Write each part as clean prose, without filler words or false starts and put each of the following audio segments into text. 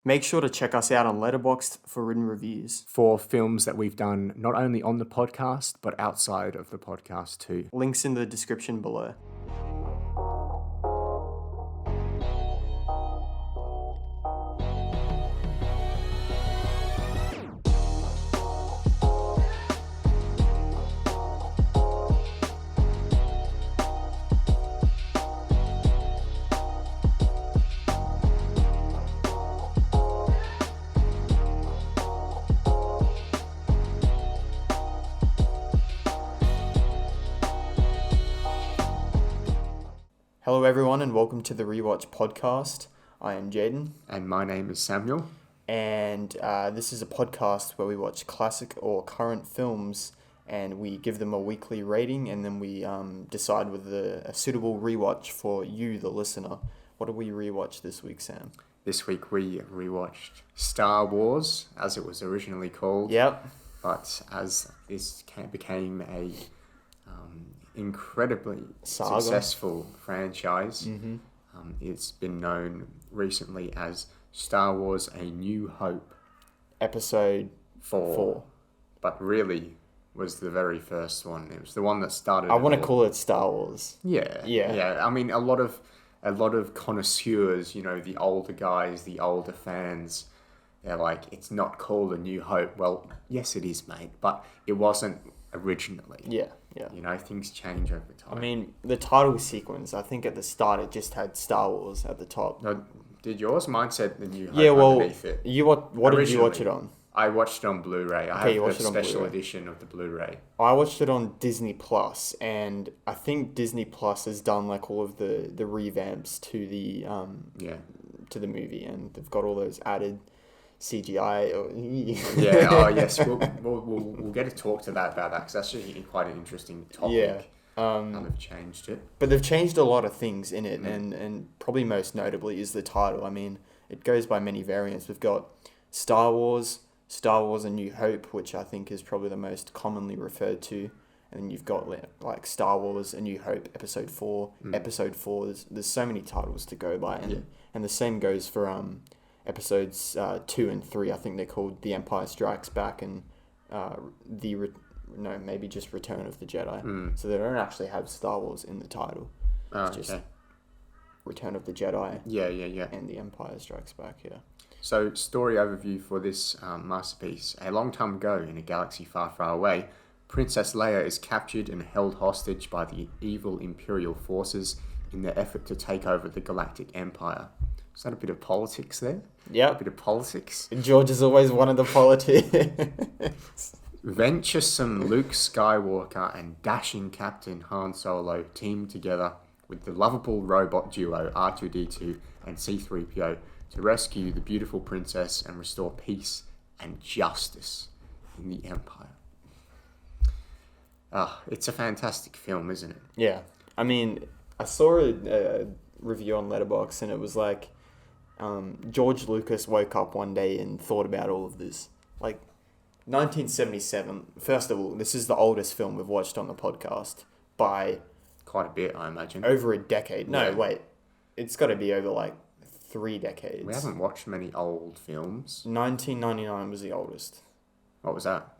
Make sure to check us out on Letterboxd for written reviews. For films that we've done not only on the podcast, but outside of the podcast too. Links in the description below. Hello everyone and welcome to the Rewatch podcast. I am Jaden. And my name is Samuel. And this is a podcast where we watch classic or current films and we give them a weekly rating and then we decide whether a suitable rewatch for you, the listener. What did we rewatch this week, Sam? This week we rewatched Star Wars, as it was originally called. Yep. But as this became a incredibly Saga. successful franchise, it's been known recently as Star Wars A New Hope Episode 4. But really was the very first one. It was the one that started. I want to call it Star Wars. Yeah. I mean, a lot of connoisseurs, the older guys, the older fans, they're like, it's not called A New Hope. Well, yes, it is, mate, but it wasn't originally. Yeah. Things change over time. I mean, the title sequence, I think at the start it just had Star Wars at the top. No, did yours? Mine said The New Hope underneath it. What did you watch it on? I watched it on Blu-ray. I you have watched the it on special Blu-ray. edition of the Blu-ray. I watched it on Disney Plus, and I think Disney Plus has done like all of the revamps to the to the movie, and they've got all those added CGI. Yeah. Oh, yes. We'll get to talk to that about that because that's actually quite an interesting topic. Yeah. How they've changed it. But they've changed a lot of things in it, and probably most notably is the title. I mean, it goes by many variants. We've got Star Wars A New Hope, which I think is probably the most commonly referred to. And then you've got like Star Wars A New Hope Episode 4, Episode 4. There's so many titles to go by. And the same goes for Episodes 2 and 3. I think they're called The Empire Strikes Back and maybe just Return of the Jedi. So they don't actually have Star Wars in the title. It's just Return of the Jedi. Yeah. And The Empire Strikes Back, yeah. So, story overview for this masterpiece. A long time ago, in a galaxy far, far away, Princess Leia is captured and held hostage by the evil Imperial forces in their effort to take over the Galactic Empire. Is that a bit of politics there? Yeah. A bit of politics? George is always one of the politics. Venturesome Luke Skywalker and dashing Captain Han Solo team together with the lovable robot duo R2-D2 and C-3PO to rescue the beautiful princess and restore peace and justice in the Empire. It's a fantastic film, isn't it? Yeah. I mean, I saw a review on Letterboxd and it was like George Lucas woke up one day and thought about all of this. Like, 1977, first of all, this is the oldest film we've watched on the podcast by... Quite a bit, I imagine. Over a decade. No, Yeah. wait. It's got to be over like 3 decades. We haven't watched many old films. 1999 was the oldest. What was that?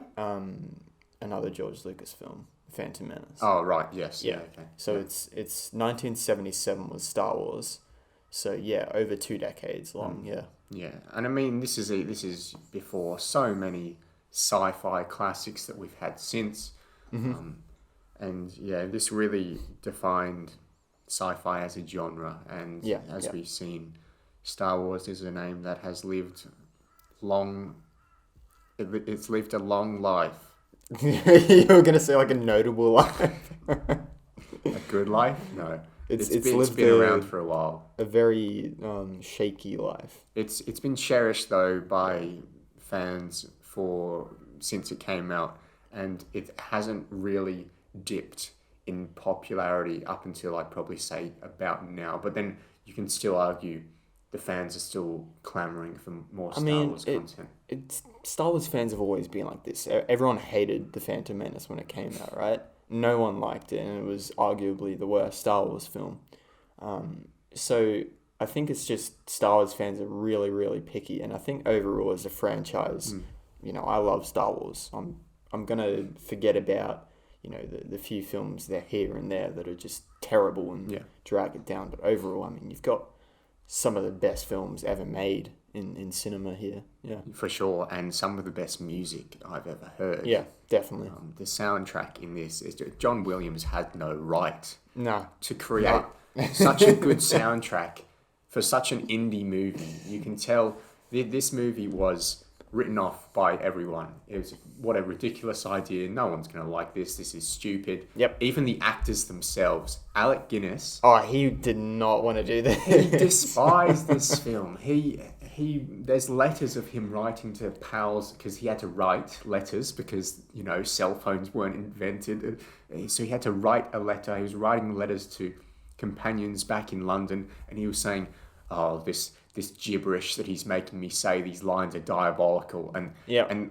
Another George Lucas film, Phantom Menace. Oh, right, yes. Yeah. Okay. So it's 1977 was Star Wars. So yeah, over 2 decades long. Yeah. Yeah, and I mean, this is before so many sci-fi classics that we've had since. And yeah, this really defined sci-fi as a genre. And we've seen, Star Wars is a name that has lived long. It's lived a long life. You were gonna say like a notable life. A good life? No. It's been around for a while. A very shaky life. It's been cherished though by fans since it came out, and it hasn't really dipped in popularity up until I'd probably say about now. But then you can still argue the fans are still clamoring for more Star Wars content. Star Wars fans have always been like this. Everyone hated The Phantom Menace when it came out, right? No one liked it, and it was arguably the worst Star Wars film. So I think it's just Star Wars fans are really, really picky, and I think overall as a franchise, I love Star Wars. I'm gonna forget about the few films that are here and there that are just terrible and drag it down. But overall, I mean, you've got some of the best films ever made in cinema here. Yeah, for sure, and some of the best music I've ever heard. Yeah, definitely. The soundtrack in this is John Williams had no right to create such a good soundtrack for such an indie movie. You can tell this movie was written off by everyone. It was, what a ridiculous idea. No one's going to like this. This is stupid. Yep. Even the actors themselves. Alec Guinness. Oh, he did not want to do that. He despised this film. There's letters of him writing to pals because he had to write letters because, cell phones weren't invented. So he had to write a letter. He was writing letters to companions back in London, and he was saying, oh, this gibberish that he's making me say, these lines are diabolical, and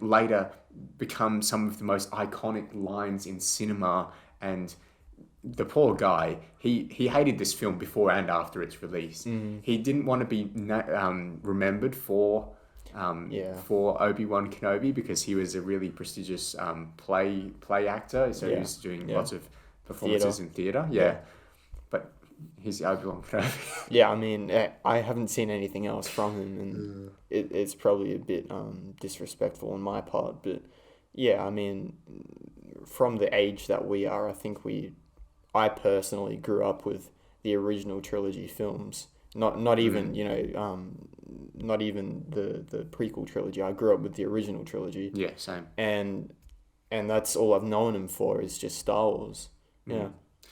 later become some of the most iconic lines in cinema. And the poor guy, he hated this film before and after its release. He didn't want to be remembered for Obi-Wan Kenobi because he was a really prestigious play actor, so he was doing lots of performances in theatre. But he's Obi-Wan Kenobi. Yeah, I mean, I haven't seen anything else from him, and it's probably a bit disrespectful on my part. But yeah, I mean, from the age that we are, I personally grew up with the original trilogy films. Not even not even the prequel trilogy. I grew up with the original trilogy. Yeah, same. And that's all I've known him for is just Star Wars. Yeah.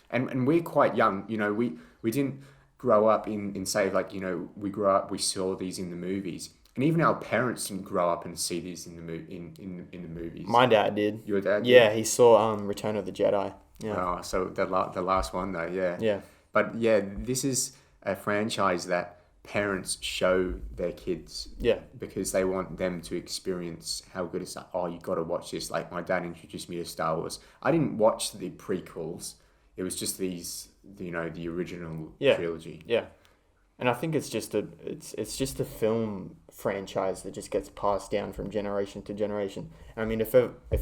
And we're quite young, we didn't grow up in say, like, we grew up, we saw these in the movies. And even our parents didn't grow up and see these in the movies. My dad did. Your dad did? Yeah, he saw Return of the Jedi. Yeah. Oh, so the last one though, yeah. Yeah. But yeah, this is a franchise that parents show their kids. Yeah. Because they want them to experience how good it's like, oh, you got to watch this. Like, my dad introduced me to Star Wars. I didn't watch the prequels. It was just these, the original trilogy. Yeah, and I think it's just a film franchise that just gets passed down from generation to generation. And I mean, if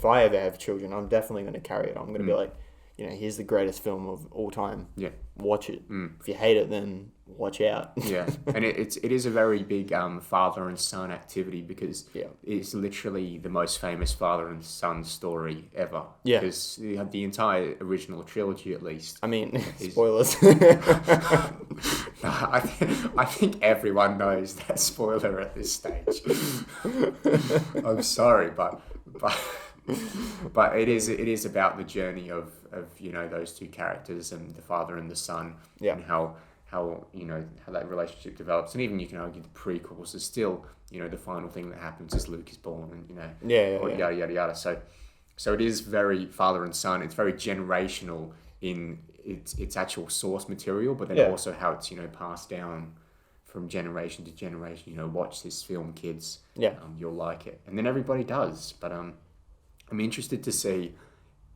I ever have children, I'm definitely going to carry it. I'm going to be like, here's the greatest film of all time. Yeah, watch it. If you hate it, then watch out. Yeah, and it is a very big father and son activity because it's literally the most famous father and son story ever. Yeah, because you have the entire original trilogy, at least. I mean, spoilers. I think everyone knows that spoiler at this stage. I'm sorry, but it is about the journey of those two characters and the father and the son, and how that relationship develops. And even you can argue the prequels is still, the final thing that happens is Luke is born, and yada yada yada. So it is very father and son. It's very generational in its actual source material, but then also how it's passed down from generation to generation. Watch this film, kids. You'll like it, and then everybody does. But I'm interested to see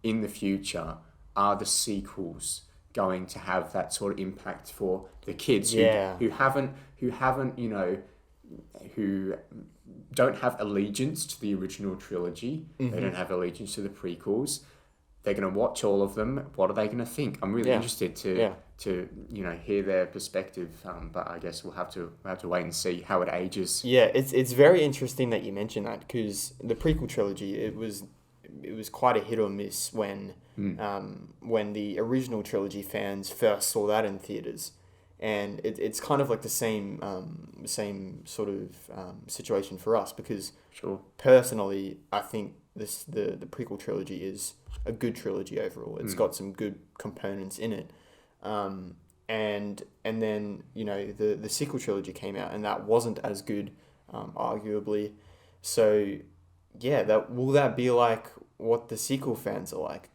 in the future, are the sequels going to have that sort of impact for the kids who don't have allegiance to the original trilogy. They don't have allegiance to the prequels. They're going to watch all of them. What are they going to think? I'm really interested to hear their perspective. But I guess we'll have to wait and see how it ages. Yeah, it's very interesting that you mentioned that, because the prequel trilogy, it was quite a hit or miss when the original trilogy fans first saw that in theaters, and it's kind of like the same sort of situation for us, because personally I think the prequel trilogy is a good trilogy overall. It's got some good components in it, and then the sequel trilogy came out and that wasn't as good, arguably. So yeah, will that be like what the sequel fans are like?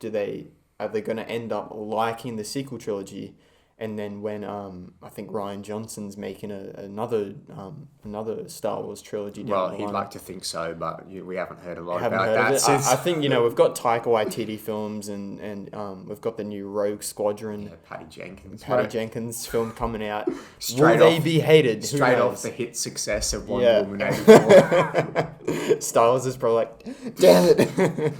Are they going to end up liking the sequel trilogy And then when I think Ryan Johnson's making another Star Wars trilogy down Well, the he'd line. like to think so, but we haven't heard a lot Haven't about heard of that it. since. I think we've got Taika Waititi films and we've got the new Rogue Squadron. Yeah, Patty Jenkins. Patty right? Jenkins film coming out. Straight Will they off- be hated? Who Straight knows? off the hit success of Wonder Woman Yeah. 84. Star Wars is probably like, damn it.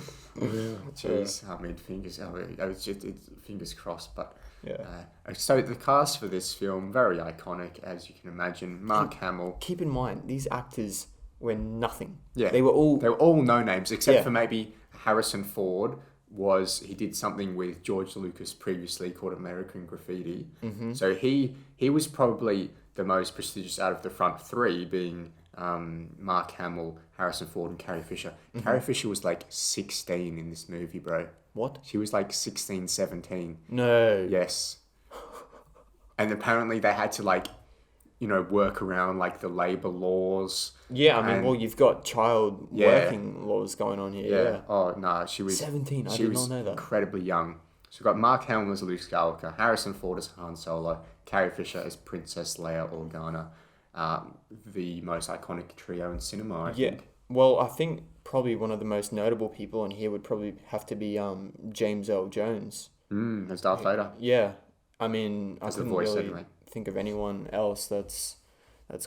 Jeez, I mean, fingers crossed, but Yeah. so the cast for this film, very iconic, as you can imagine. Mark Hamill. Keep in mind, these actors were nothing. Yeah, They were all no names except Yeah. for maybe Harrison Ford. He did something with George Lucas previously called American Graffiti. Mm-hmm. So he was probably the most prestigious out of the front three, being Mark Hamill, Harrison Ford, and Carrie Fisher. Mm-hmm. Carrie Fisher was like 16 in this movie, bro. What? She was like 16, 17. No. Yes. And apparently they had to work around like the labor laws. Yeah, I mean, And- well, you've got child Yeah. working laws going on here. Yeah. Yeah. Oh, no, she was 17. I She did was not know that. incredibly young. So we've got Mark Hamill as Luke Skywalker, Harrison Ford as Han Solo, Carrie Fisher as Princess Leia Organa. The most iconic trio in cinema, I Yeah. think. Well, I think probably one of the most notable people in here would probably have to be James Earl Jones. As Darth Vader. Yeah. I mean, I As the couldn't voice, really anyway. think of anyone else that's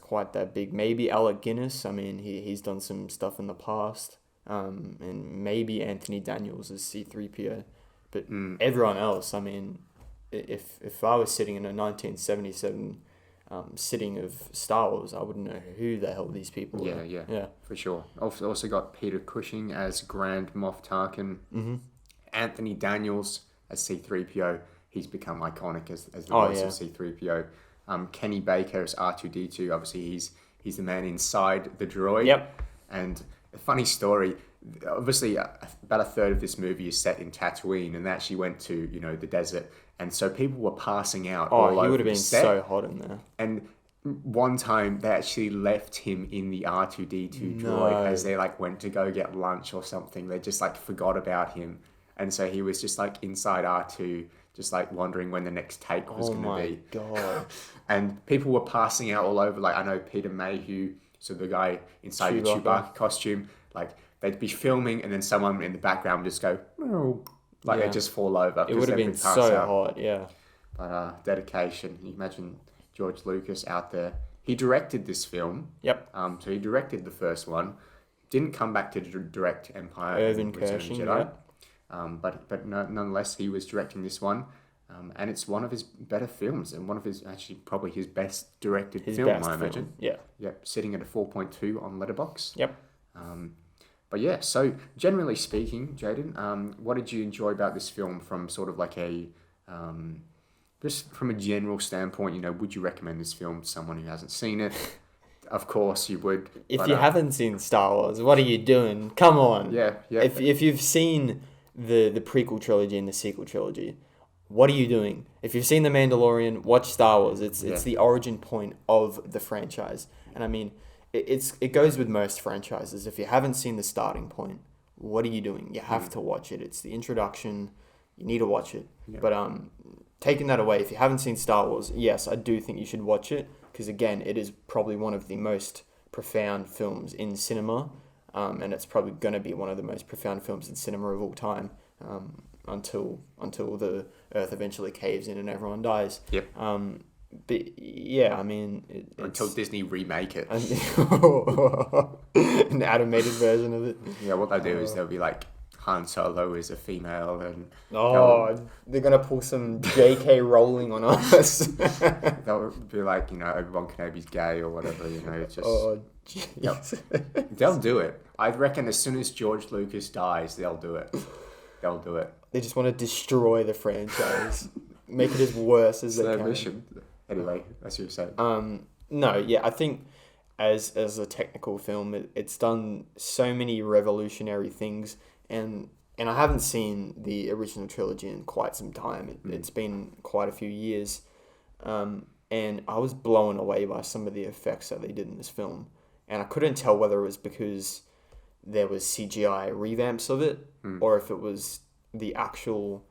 quite that big. Maybe Alec Guinness. I mean, he's done some stuff in the past. And maybe Anthony Daniels as C-3PO. But everyone else, I mean, if I was sitting in a 1977 sitting of Star Wars, I wouldn't know who the hell these people were. Yeah, for sure. Also got Peter Cushing as Grand Moff Tarkin. Mm-hmm. Anthony Daniels as C-3PO. He's become iconic as the Oh, voice yeah. of C-3PO. Kenny Baker as R2-D2. Obviously, he's the man inside the droid. Yep. And a funny story. Obviously, about a third of this movie is set in Tatooine, and they actually went to the desert, and so people were passing out. Oh, all he over would have the been set. so hot in there. And one time they actually left him in the R2-D2 droid as they went to go get lunch or something. They just forgot about him, and so he was just inside R2, just wondering when the next take was going to be. Oh my god. And people were passing out all over. I know Peter Mayhew, so the guy inside the Chewbacca costume, they'd be filming and then someone in the background would just go, no. They'd just fall over. It would have been so hot, yeah. But dedication. You imagine George Lucas out there. He directed this film. Yep. So he directed the first one. Didn't come back to direct Empire. Irvin and Return of the Kershing, Jedi. But nonetheless, he was directing this one. And it's one of his better films and one of his, actually probably his best directed film, I imagine. Yeah. Yep, sitting at a 4.2 on Letterboxd. Yep. But yeah, so generally speaking, Jaden, what did you enjoy about this film from sort of just from a general standpoint, would you recommend this film to someone who hasn't seen it? Of course you would. If you haven't seen Star Wars, what are you doing? Come on. Yeah. If you've seen the prequel trilogy and the sequel trilogy, what are you doing? If you've seen The Mandalorian, watch Star Wars. It's the origin point of the franchise. And I mean, it goes with most franchises. If you haven't seen the starting point, what are you doing? You have to watch it. It's the introduction. You need to watch it. Yeah. But taking that away, if you haven't seen Star Wars, yes, I do think you should watch it. Because again, it is probably one of the most profound films in cinema. And it's probably going to be one of the most profound films in cinema of all time. Until the Earth eventually caves in and everyone dies. Yep. But yeah, I mean, until Disney remake it, an animated version of it. Yeah, what they do is they'll be Han Solo is a female, and they're gonna pull some J.K. Rowling on us. They'll be Obi-Wan Kenobi's gay or whatever. It's just. Oh, jeez. They'll do it. I reckon as soon as George Lucas dies, they'll do it. They'll do it. They just want to destroy the franchise, make it as worse as they can. Their mission. Anyway, that's what you said. No, yeah, I think as a technical film, it's done so many revolutionary things, and I haven't seen the original trilogy in quite some time. It's been quite a few years, and I was blown away by some of the effects that they did in this film, and I couldn't tell whether it was because there was CGI revamps of it, or if it was the actual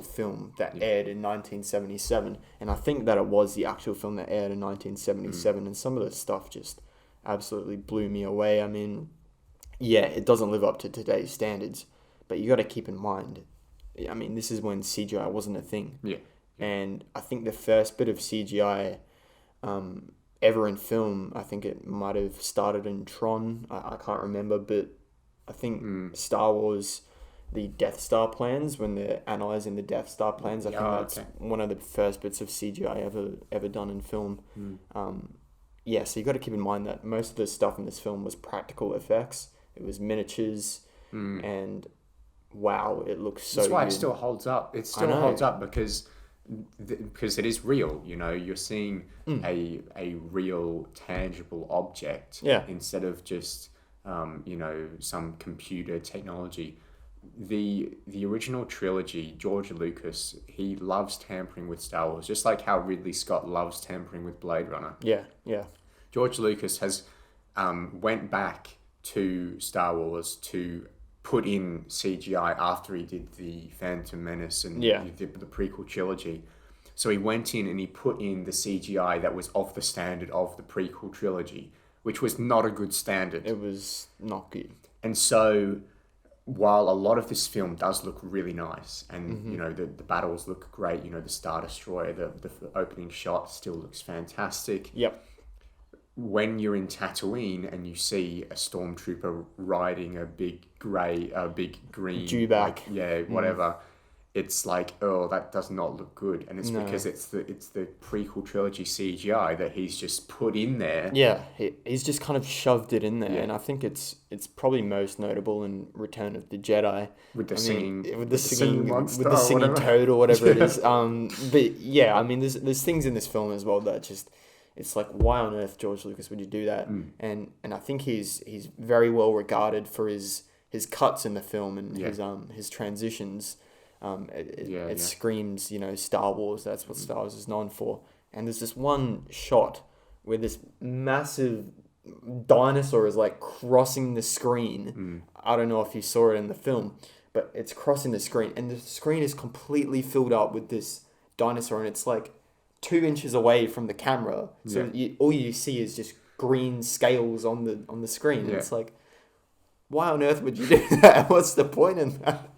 film that aired in 1977, and I think that it was the actual film that aired in 1977, and some of the stuff just absolutely blew me away. I mean, yeah, it doesn't live up to today's standards, but you got to keep in mind, I mean, this is when CGI wasn't a thing. Yeah. And I think the first bit of CGI ever in film, I think it might have started in Tron. I can't remember, but I think Star Wars, the Death Star plans, when they're analysing the Death Star plans, I think that's one of the first bits of CGI ever done in film. Yeah, so you got to keep in mind that most of the stuff in this film was practical effects. It was miniatures, and wow, it looks so. That's why good. it still holds up. It still holds up because it is real. You know, you're seeing a real, tangible object instead of just some computer technology. The original trilogy, George Lucas, he loves tampering with Star Wars, just like how Ridley Scott loves tampering with Blade Runner. Yeah. George Lucas has went back to Star Wars to put in CGI after he did the Phantom Menace and the prequel trilogy. So he went in and he put in the CGI that was of the standard of the prequel trilogy, which was not a good standard. It was not good. And so while a lot of this film does look really nice and, the battles look great, the Star Destroyer, the opening shot still looks fantastic. Yep. When you're in Tatooine and you see a stormtrooper riding a big green... Chewbacca. Whatever. It's like, oh, that does not look good. And it's because it's the prequel trilogy CGI that he's just put in there. Yeah, he's just kind of shoved it in there. And I think it's probably most notable in Return of the Jedi. With the singing monster, with the singing toad or whatever it is. But yeah, I mean, there's things in this film as well that just... It's like, why on earth, George Lucas, would you do that? And I think he's very well regarded for his cuts in the film and his transitions. It screams, Star Wars. That's what Star Wars is known for. And there's this one shot where this massive dinosaur is like crossing the screen. I don't know if you saw it in the film, but it's crossing the screen, and the screen is completely filled up with this dinosaur, and it's like 2 inches away from the camera, so all you see is just green scales on the screen. And it's like, why on earth would you do that? What's the point in that?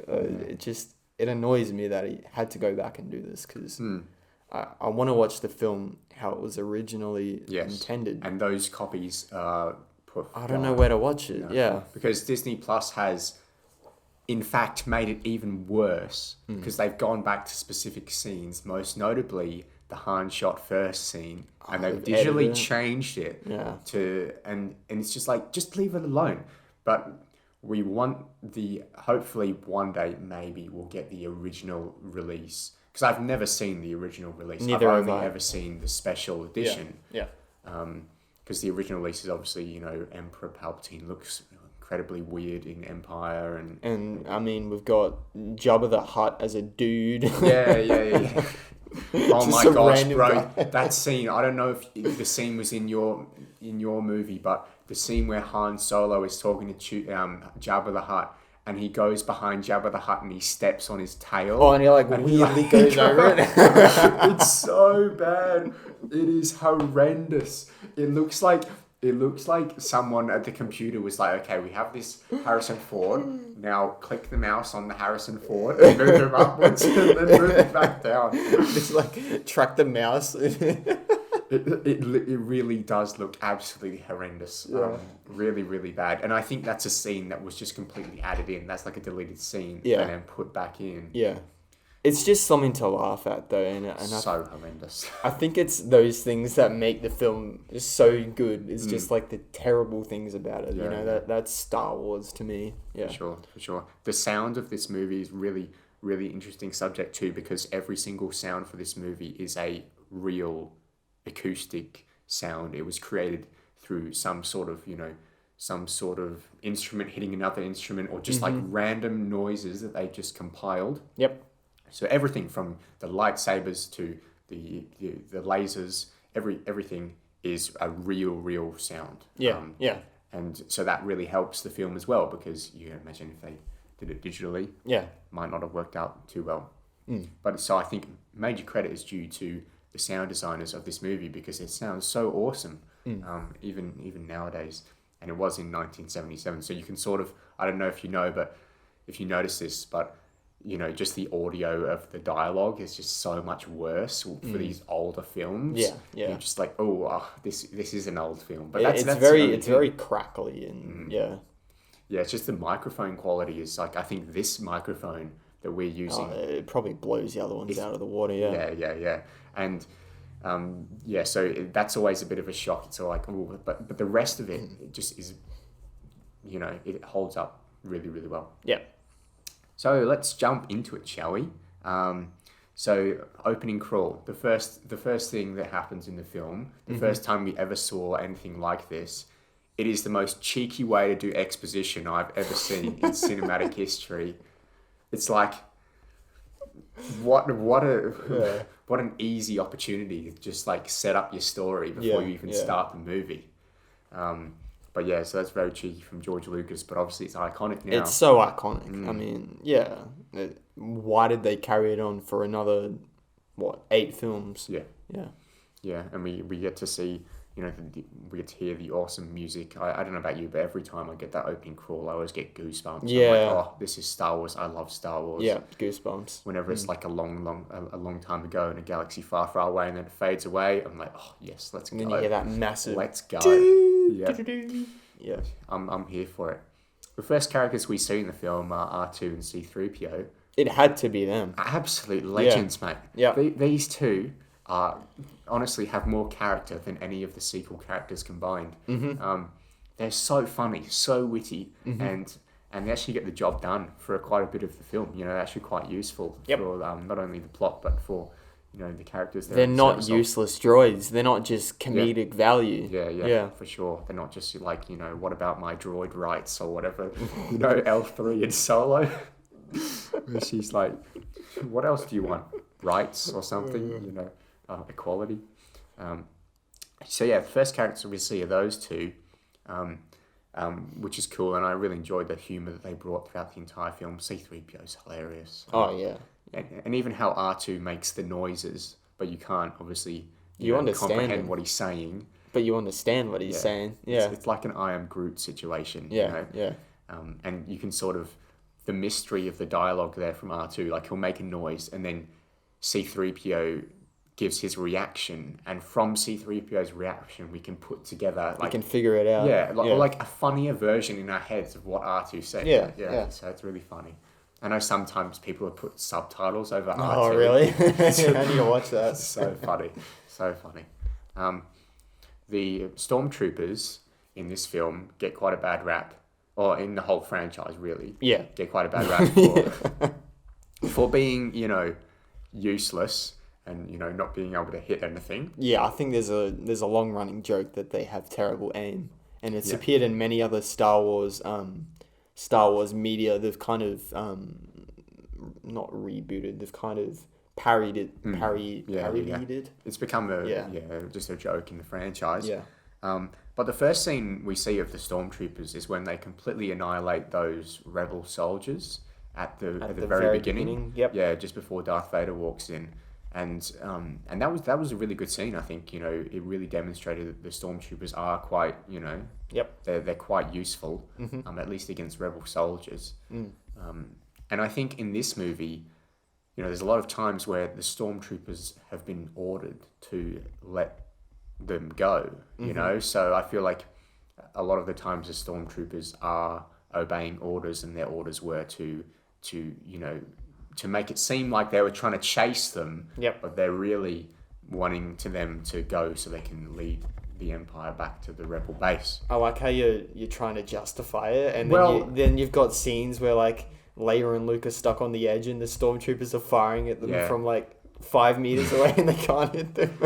It annoys me that he had to go back and do this, because I want to watch the film how it was originally intended. And those copies are... I don't know where to watch it. Because Disney Plus has... in fact, made it even worse because they've gone back to specific scenes, most notably the Han shot first scene, and they've digitally changed it and it's just like, just leave it alone. But we want hopefully one day maybe we'll get the original release, because I've never seen the original release. Neither I've have only I. ever seen the special edition. Because the original release is obviously, Emperor Palpatine looks incredibly weird in Empire, and I mean, we've got Jabba the Hutt as a dude. Yeah. Oh my gosh, bro! Guy. That scene. I don't know if the scene was in your movie, but the scene where Han Solo is talking to Jabba the Hutt, and he goes behind Jabba the Hutt and he steps on his tail. Oh, and he weirdly goes over it. It's so bad. It is horrendous. It looks like someone at the computer was like, okay, we have this Harrison Ford. Now click the mouse on the Harrison Ford and move him upwards and then move it back down. It's like, track the mouse. It really does look absolutely horrendous. Really, really bad. And I think that's a scene that was just completely added in. That's like a deleted scene and then put back in. Yeah. It's just something to laugh at, though. And so horrendous. I think it's those things that make the film so good. It's just like the terrible things about it. That's Star Wars to me. Yeah. For sure. The sound of this movie is really, really interesting subject too, because every single sound for this movie is a real acoustic sound. It was created through some sort of instrument hitting another instrument, or just like random noises that they just compiled. Yep. So everything from the lightsabers to the lasers, everything is a real sound. Yeah. And so that really helps the film as well, because you can imagine if they did it digitally. Yeah. Might not have worked out too well. Mm. But so I think major credit is due to the sound designers of this movie because it sounds so awesome, even nowadays. And it was in 1977, so you can sort of, I don't know if you know, but if you notice this, but you know, just the audio of the dialogue is just so much worse for these older films. Yeah, yeah. You're just like, this is an old film, but It's very crackly and yeah. Yeah, it's just the microphone quality is like, I think this microphone that we're using... it probably blows the other ones out of the water, yeah. Yeah. And, so that's always a bit of a shock. It's all like, but the rest of it, it just is, you know, it holds up really, really well. Yeah. So let's jump into it, shall we? So opening crawl, the first thing that happens in the film, the first time we ever saw anything like this, it is the most cheeky way to do exposition I've ever seen in cinematic history. It's like, what an easy opportunity to just like set up your story before you even start the movie. But yeah, so that's very cheeky from George Lucas, but obviously it's iconic now. It's so iconic. I mean, yeah. Why did they carry it on for another, 8 films? Yeah. Yeah. Yeah, and we get to see, you know, we get to hear the awesome music. I don't know about you, but every time I get that opening crawl, I always get goosebumps. Yeah. I'm like, this is Star Wars. I love Star Wars. Yeah, goosebumps. Whenever it's like a long time ago in a galaxy far, far away, and then it fades away, I'm like, oh yes, let's go. And then you hear that massive... Let's go. Yeah. I'm here for it. The first characters we see in the film are R2 and C3PO. It had to be them. Absolute legends, mate. Yeah. These two honestly have more character than any of the sequel characters combined. They're so funny, so witty, and they actually get the job done for quite a bit of the film. You know, they're actually quite useful for not only the plot, but for, you know, the characters. They're not useless droids. They're not just comedic value. Yeah, for sure. They're not just like, you know, what about my droid rights or whatever. You know, L3 in Solo. Where she's like, what else do you want? Rights or something, you know, equality. So yeah, the first characters we see are those two, which is cool, and I really enjoyed the humour that they brought throughout the entire film. C-3PO is hilarious. Oh yeah. And even how R2 makes the noises, but you can't obviously comprehend what he's saying. But you understand what he's saying. Yeah. It's like an I Am Groot situation. Yeah, you know? And you can sort of, the mystery of the dialogue there from R2, like he'll make a noise and then C-3PO gives his reaction, and from C-3PO's reaction we can put together we can figure it out. Or like a funnier version in our heads of what R2 said. Yeah. So it's really funny. I know sometimes people have put subtitles over R2. Oh really? I need to watch that. So funny. The stormtroopers in this film get quite a bad rap, or in the whole franchise really. Yeah. Get quite a bad rap for being, you know, useless and, you know, not being able to hit anything. Yeah, I think there's a long running joke that they have terrible aim, and it's appeared in many other Star Wars media. They've kind of not rebooted. They've kind of parodied it. Parodied it. It's become just a joke in the franchise. Yeah. But the first scene we see of the stormtroopers is when they completely annihilate those rebel soldiers at the very beginning. Yep. Yeah, just before Darth Vader walks in. And that was a really good scene. I think, you know, it really demonstrated that the stormtroopers are quite, you know, they're quite useful, at least against rebel soldiers. And I think in this movie, you know, there's a lot of times where the stormtroopers have been ordered to let them go, you know, so I feel like a lot of the times the stormtroopers are obeying orders, and their orders were to you know, to make it seem like they were trying to chase them, but they're really wanting them to go so they can lead the Empire back to the rebel base. I like how you're trying to justify it, and then you've got scenes where like Leia and Luke are stuck on the edge, and the stormtroopers are firing at them from like 5 meters away, and they can't hit them.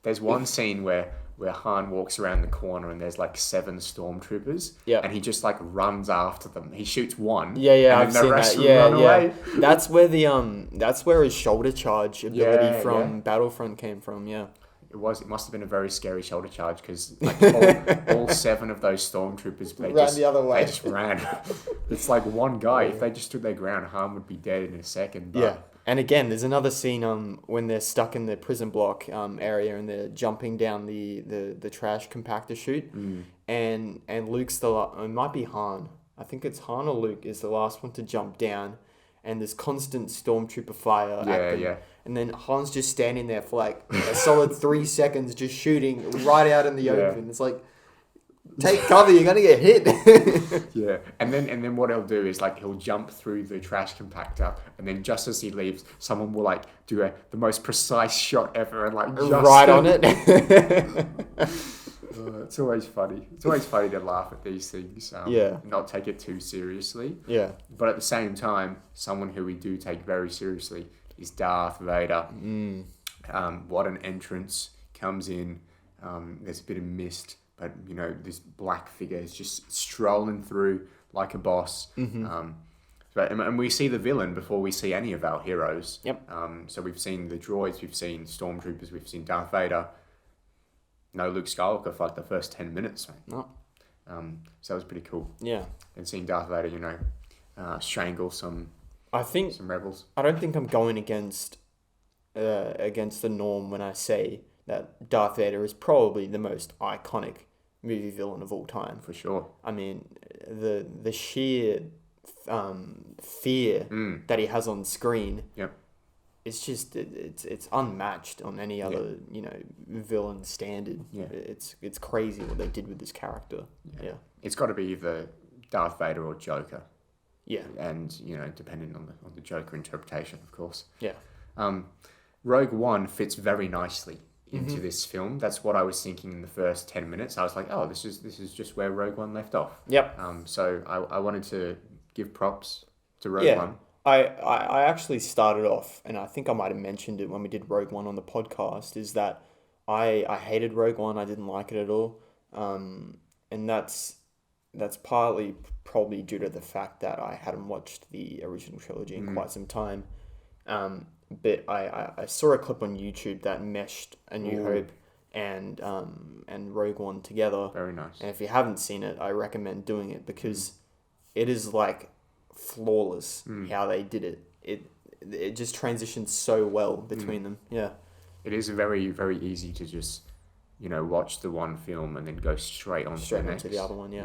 There's one scene where Han walks around the corner and there's like 7 stormtroopers, and he just like runs after them. He shoots one, I've seen that. Away. That's where his shoulder charge ability from Battlefront came from. It must have been a very scary shoulder charge because like all 7 of those stormtroopers the other way. They just ran. It's like one guy. If they just stood their ground, Han would be dead in a second. But... Yeah. And again, there's another scene when they're stuck in the prison block area and they're jumping down the trash compactor chute, and Luke's it might be Han. I think it's Han or Luke is the last one to jump down, and there's constant stormtrooper fire at them. Yeah. And then Han's just standing there for like a solid 3 seconds, just shooting right out in the open. It's like, take cover, you're gonna get hit. Yeah, and then what he'll do is like he'll jump through the trash compactor, and then just as he leaves, someone will like do the most precise shot ever, and like just right on it. It's always funny. It's always funny to laugh at these things. Not take it too seriously. Yeah. But at the same time, someone who we do take very seriously is Darth Vader. What an entrance. Comes in. There's a bit of mist, but you know this black figure is just strolling through like a boss. And we see the villain before we see any of our heroes. Yep. So we've seen the droids, we've seen stormtroopers, we've seen Darth Vader. No Luke Skywalker for like the first 10 minutes, mate. No. So that was pretty cool. Yeah. And seeing Darth Vader, strangle some rebels. I don't think I'm going against the norm when I say that Darth Vader is probably the most iconic movie villain of all time. For sure. I mean, the sheer fear that he has on screen. Yep. It's just it's unmatched on any other villain standard. Yeah. It's crazy what they did with this character. Yeah. It's got to be either Darth Vader or Joker. Yeah. And depending on the Joker interpretation, of course. Yeah. Rogue One fits very nicely into this film. That's what I was thinking in the first 10 minutes. I was like, oh, this is just where Rogue One left off. Yep. So I wanted to give props to Rogue One. I actually started off, and I think I might have mentioned it when we did Rogue One on the podcast, is that I hated Rogue One. I didn't like it at all. And that's partly probably due to the fact that I hadn't watched the original trilogy in quite some time. But I saw a clip on YouTube that meshed A New Hope and Rogue One together. Very nice. And if you haven't seen it, I recommend doing it because it is like flawless how they did it. It just transitions so well between them. Yeah. It is very, very easy to just, watch the one film and then go straight on to the next. Onto the other one, yeah.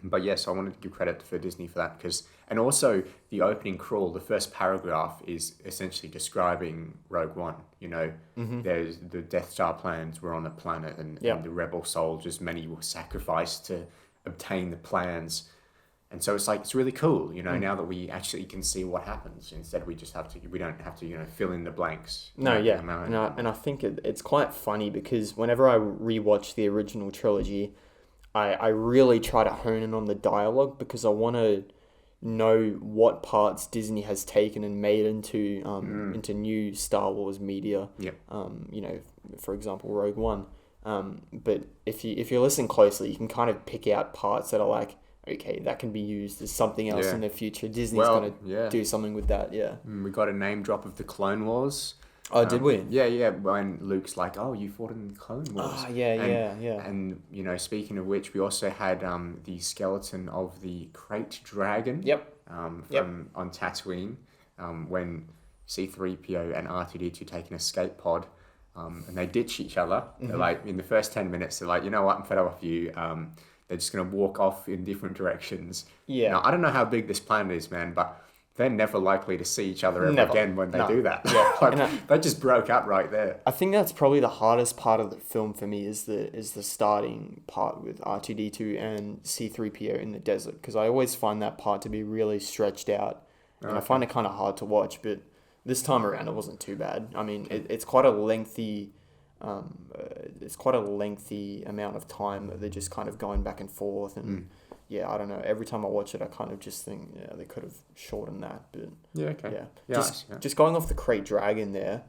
But yes, I wanted to give credit for Disney for that and also the opening crawl, the first paragraph is essentially describing Rogue One. There's the Death Star plans were on a planet and the rebel soldiers, many were sacrificed to obtain the plans. And so it's really cool, now that we actually can see what happens. Instead, we don't have to, fill in the blanks. No, yeah. And I think it's quite funny because whenever I rewatch the original trilogy, I really try to hone in on the dialogue because I want to know what parts Disney has taken and made into new Star Wars media. Yep. For example, Rogue One. But if you listen closely, you can kind of pick out parts that are like, okay, that can be used as something else in the future. Disney's going to do something with that, yeah. We got a name drop of the Clone Wars. Oh, did we? Yeah. When Luke's like, oh, you fought in the Clone Wars. Oh, yeah. And, speaking of which, we also had the skeleton of the Krayt Dragon. Yep. On Tatooine, when C-3PO and R2-D2 take an escape pod, and they ditch each other. They're like, in the first 10 minutes, they're like, you know what, I'm fed up with you. They're just going to walk off in different directions. Yeah. Now, I don't know how big this planet is, man, but they're never likely to see each other ever again when they do that. Yeah. They just broke up right there. I think that's probably the hardest part of the film for me is the starting part with R2-D2 and C-3PO in the desert, because I always find that part to be really stretched out. And I find it kind of hard to watch, but this time around it wasn't too bad. I mean, it's quite a lengthy... it's quite a lengthy amount of time that they're just kind of going back and forth, and I don't know. Every time I watch it, I kind of just think, they could have shortened that. But just going off the Krayt Dragon there,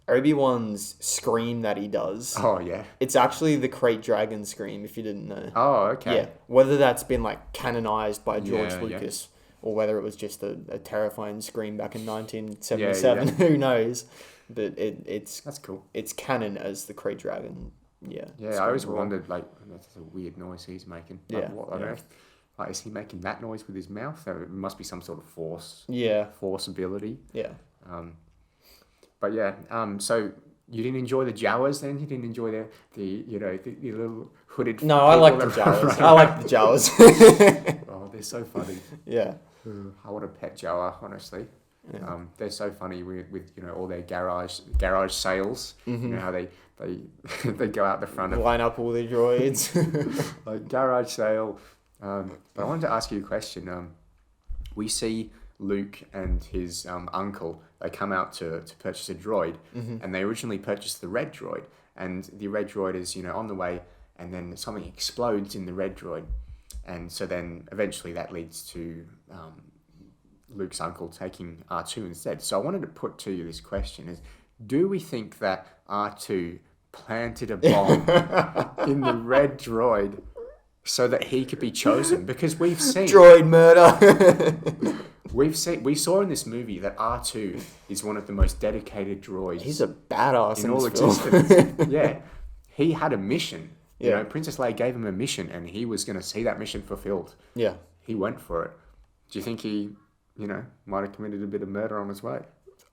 Obi-Wan's scream that he does. Oh yeah, it's actually the Krayt Dragon scream. If you didn't know. Oh okay. Yeah, whether that's been like canonized by George Lucas. Or whether it was just a terrifying scream back in 1977, who knows? but it's That's cool. it's canon as the Kree dragon. Yeah. Yeah, I always wondered, like, that's a weird noise he's making. Like, Yeah, what on earth? Like, is he making that noise with his mouth? It must be some sort of force ability. Yeah. But yeah, so you didn't enjoy the Jawas then? You didn't enjoy the little hooded... No, I like the Jawas. I like the Jawas. Oh, they're so funny. Yeah. I want a pet Jawa, honestly. Yeah. They're so funny with all their garage sales. Mm-hmm. You know how they they go out the front of line up all the droids. like garage sale. But I wanted to ask you a question. We see Luke and his uncle. They come out to purchase a droid, and they originally purchased the red droid, and the red droid is on the way, and then something explodes in the red droid, and so then eventually that leads to Luke's uncle taking R2 instead. So I wanted to put to you this question: do we think that R2 planted a bomb in the red droid so that he could be chosen? Because we've seen droid murder. We saw in this movie that R2 is one of the most dedicated droids. He's a badass in all this film. existence. Yeah, he had a mission. Yeah. Princess Leia gave him a mission, and he was going to see that mission fulfilled. Yeah, he went for it. Do you think he, might have committed a bit of murder on his way?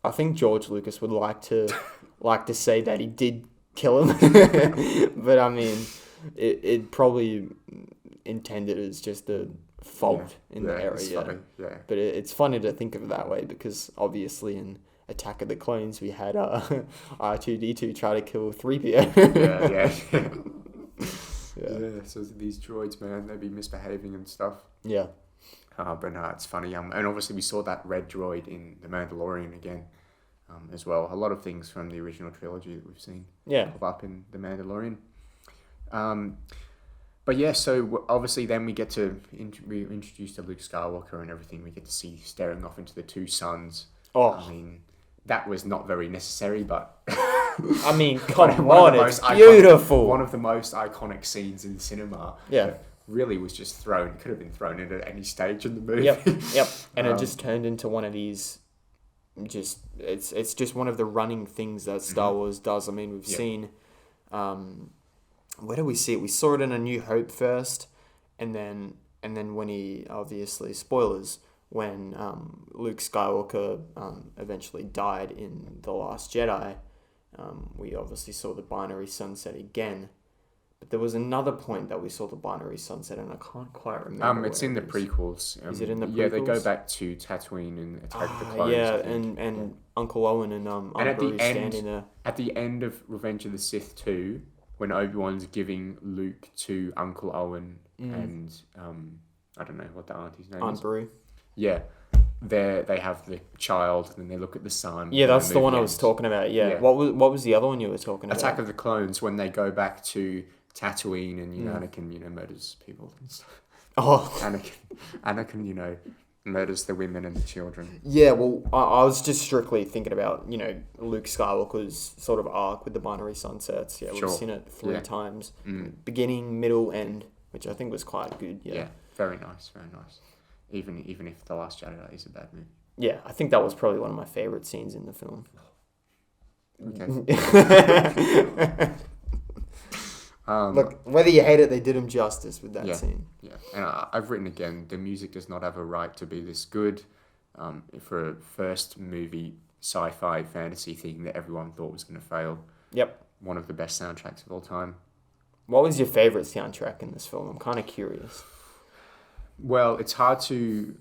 I think George Lucas would like to say that he did kill him, but I mean, it probably intended as just a fault in the area. Funny. Yeah. But it's funny to think of it that way because obviously in Attack of the Clones we had R2-D2 try to kill 3PO. Yeah. So these droids, man, they'd be misbehaving and stuff. Yeah. But no, it's funny. And obviously we saw that red droid in The Mandalorian again, as well. A lot of things from the original trilogy that we've seen pop up in The Mandalorian. But yeah, so obviously then we get to we introduced to Luke Skywalker and everything. We get to see staring off into the two suns. Oh, I mean, that was not very necessary, but I mean, come on, it's beautiful. One of the most iconic scenes in cinema. Yeah, that really was just thrown. Could have been thrown in at any stage in the movie. Yep. And it just turned into one of these. It's just one of the running things that Star Wars does. I mean, we've seen. Where do we see it? We saw it in A New Hope first, and then when he obviously spoilers when Luke Skywalker eventually died in The Last Jedi, we obviously saw the binary sunset again. But there was another point that we saw the binary sunset, and I can't quite remember. It's in the prequels. Is it in the prequels? Yeah, they go back to Tatooine and Attack of the Clones. Yeah, and Uncle Owen and at the standing there. At the end of Revenge of the Sith 2, when Obi-Wan's giving Luke to Uncle Owen and I don't know what the auntie's name is. Aunt Beru. Yeah. They have the child and then they look at the sun. Yeah, that's the one I was talking about. Yeah. What was the other one you were talking about? Attack of the Clones, when they go back to Tatooine and Anakin, murders people and stuff. Oh. Anakin, murders the women and the children. Yeah, well, I was just strictly thinking about, Luke Skywalker's sort of arc with the binary sunsets. Yeah, we've seen it 3 times. Beginning, middle, end, which I think was quite good. Yeah, very nice, very nice. Even if The Last Jedi is a bad movie. Yeah, I think that was probably one of my favourite scenes in the film. Okay. Look, whether you hate it, they did him justice with that scene. Yeah, and I've written again, the music does not have a right to be this good for a first movie sci-fi fantasy thing that everyone thought was going to fail. Yep. One of the best soundtracks of all time. What was your favourite soundtrack in this film? I'm kind of curious. Well, it's hard to,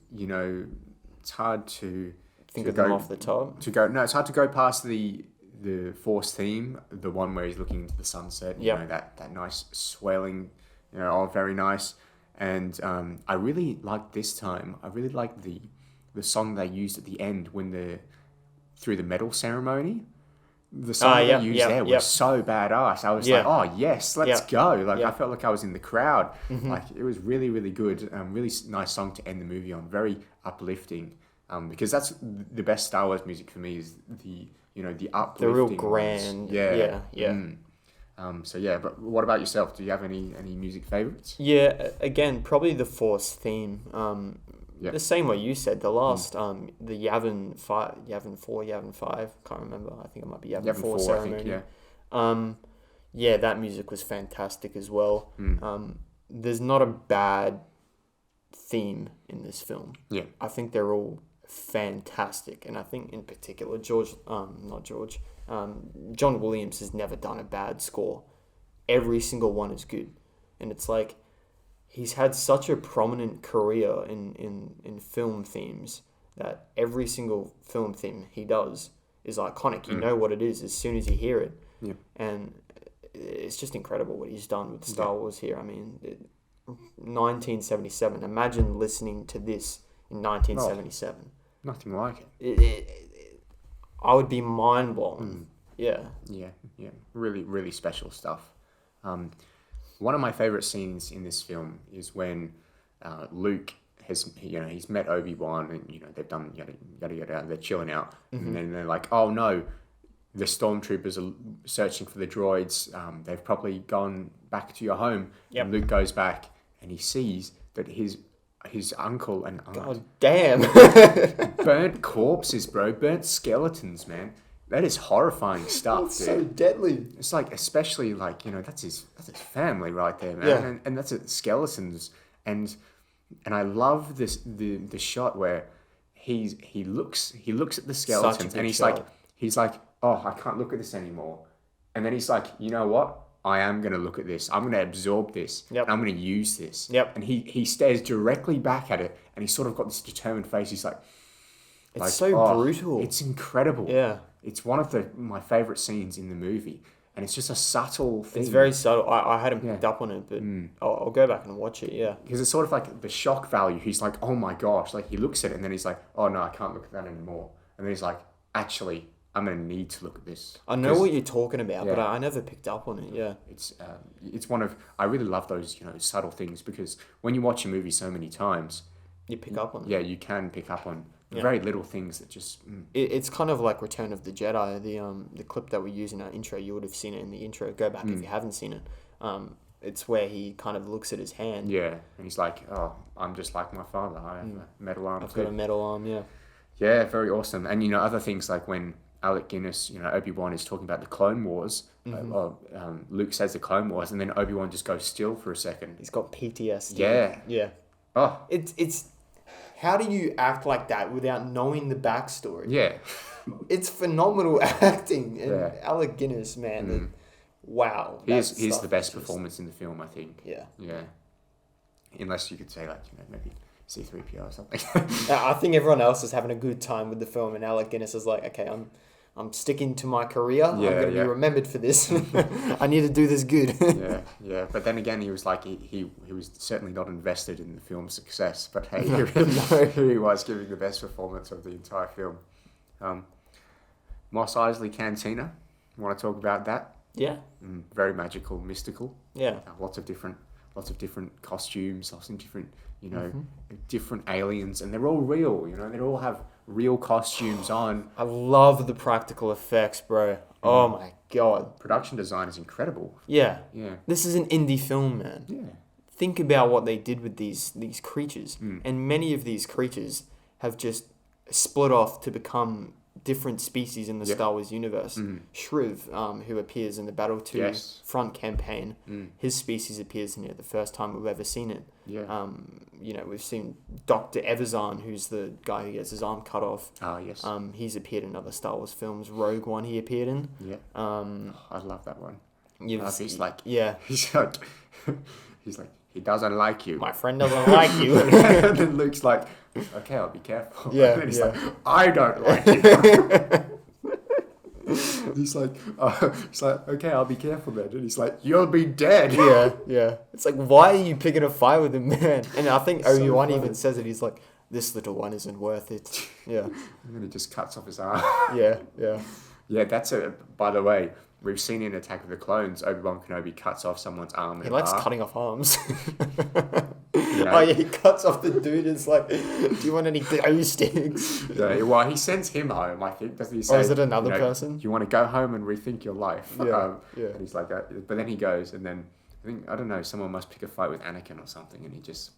think of them off the top. It's hard to go past the Force theme, the one where he's looking into the sunset. That nice swelling, all very nice. And I really liked this time. I really liked the song they used at the end through the medal ceremony. The song they used there was so badass. I was like, oh yes, let's go. I felt like I was in the crowd. Mm-hmm. Like it was really, really good. Really nice song to end the movie on. Very uplifting. Because that's the best Star Wars music for me is the uplifting. The real grand. Yeah. But what about yourself? Do you have any music favorites? Yeah, again, probably the Force theme. the same way you said. The last, the Yavin 4, Yavin 5, can't remember. I think it might be Yavin 4 ceremony. I think, yeah, that music was fantastic as well. There's not a bad theme in this film. Yeah. I think they're all fantastic, and I think in particular John Williams has never done a bad score. Every single one is good, and it's like he's had such a prominent career in film themes that every single film theme he does is iconic. You know what it is as soon as you hear it. Yeah. And it's just incredible what he's done with Star Wars here. I mean, 1977. Imagine listening to this in 1977. Nothing like it. I would be mind blown. Yeah. Really, really special stuff. One of my favorite scenes in this film is when Luke he's met Obi-Wan, and they've done yada, they're chilling out, and then they're like, oh no, the stormtroopers are searching for the droids. They've probably gone back to your home. Yep. And Luke goes back and he sees that his uncle and aunt, God damn. burnt corpses, bro, burnt skeletons, man. That is horrifying stuff, That's dude. so deadly. It's like, especially like, that's his family right there, man. Yeah. And that's skeletons. And I love the shot where he looks at the skeletons and he's like, oh, I can't look at this anymore. And then he's like, you know what? I am going to look at this. I'm going to absorb this. Yep. And I'm going to use this. Yep. And he stares directly back at it, and he's sort of got this determined face. He's like, It's so brutal. It's incredible. Yeah. It's one of my favorite scenes in the movie. And it's just a subtle thing. It's very subtle. I hadn't picked up on it, but I'll go back and watch it, yeah. Because it's sort of like the shock value. He's like, oh my gosh. Like, he looks at it and then he's like, oh no, I can't look at that anymore. And then he's like, actually, I'm going to need to look at this. I know what you're talking about, but I never picked up on it, yeah. It's one of... I really love those, subtle things, because when you watch a movie so many times... You pick up on it. Yeah, you can pick up on very little things that just... It's kind of like Return of the Jedi, the clip that we use in our intro. You would have seen it in the intro. Go back if you haven't seen it. It's where he kind of looks at his hand. Yeah, and he's like, oh, I'm just like my father. I have a metal arm I've got a metal arm, yeah. Yeah, very awesome. And, other things like when Alec Guinness, Obi-Wan is talking about the Clone Wars, Luke says the Clone Wars, and then Obi-Wan just goes still for a second. He's got PTSD. Yeah. Yeah. Oh. It's how do you act like that without knowing the backstory? Yeah. It's phenomenal acting. And Alec Guinness, man, wow. He's the best performance in the film, I think. Yeah. Yeah. Unless you could say, like, maybe C-3PO or something. I think everyone else is having a good time with the film, and Alec Guinness is like, okay, I'm sticking to my career. I'm going to be remembered for this. I need to do this good. Yeah. But then again, he was like, he was certainly not invested in the film's success. But hey, here he was giving the best performance of the entire film. Mos Eisley Cantina. You want to talk about that? Yeah. Very magical, mystical. Yeah. Lots of different costumes, lots of different, different aliens, and they're all real, they all have real costumes on. I love the practical effects, bro. Oh my God. Production design is incredible. Yeah. Yeah. This is an indie film, man. Yeah. Think about what they did with these creatures. And many of these creatures have just split off to become different species in the Star Wars universe. Shriv, who appears in the Battle 2 front campaign, his species appears in here the first time we've ever seen it. Yeah. We've seen Dr. Evazan, who's the guy who gets his arm cut off. Ah, yes. He's appeared in other Star Wars films. Rogue One he appeared in. Yeah. I love that one. He's like, he doesn't like you. My friend doesn't like you. And then Luke's like, okay, I'll be careful. Yeah. And then he's like, I don't like you. He's like, okay, I'll be careful then. And he's like, you'll be dead. Yeah. It's like, why are you picking a fight with him, man? And I think Obi-Wan even says it. He's like, this little one isn't worth it. Yeah. And then he just cuts off his arm. Yeah. Yeah, that's by the way, we've seen in Attack of the Clones, Obi-Wan Kenobi cuts off someone's arm. He likes cutting off arms. Oh yeah, he cuts off the dude. It's like, do you want any glow sticks? Yeah, well, he sends him home, I think. Doesn't he say? Or is it another person? Do you want to go home and rethink your life? Yeah. And he's like, but then he goes, and then I don't know, someone must pick a fight with Anakin or something, and he just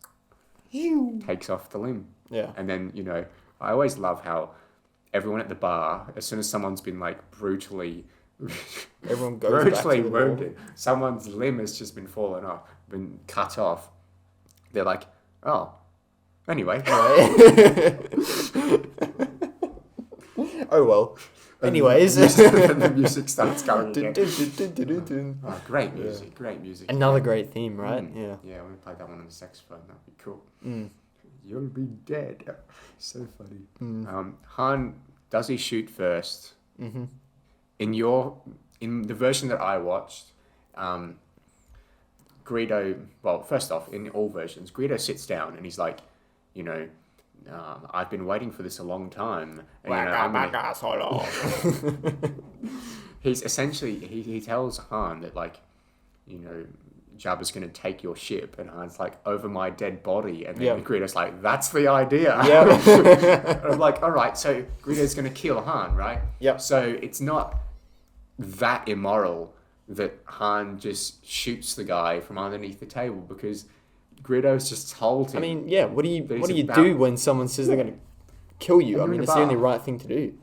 takes off the limb. Yeah. And then, you know, I always love how everyone at the bar, as soon as someone's been like brutally Everyone goes back to the wounded, someone's limb has just been fallen off, been cut off. They're like, oh, anyway. Oh well. Anyways, the music starts going again. Oh, great music, great music. Another great theme, right? Yeah. Yeah, when we played that one on the saxophone, that'd be cool. Mm. You'll be dead. So funny. Mm. Han, does he shoot first? Mm-hmm. In the version that I watched, Greedo, well, first off, in all versions, Greedo sits down and he's like, you know, I've been waiting for this a long time. And, you know, he's essentially, he tells Han that, like, you know, Jabba's going to take your ship. And Han's like, over my dead body. And then Greedo's like, that's the idea. Yeah. I'm like, all right, so Greedo's going to kill Han, right? Yep. So it's not that immoral that Han just shoots the guy from underneath the table, because Greedo's just told him. I mean, yeah. What do you do when someone says they're going to kill you? I mean, it's the only right thing to do.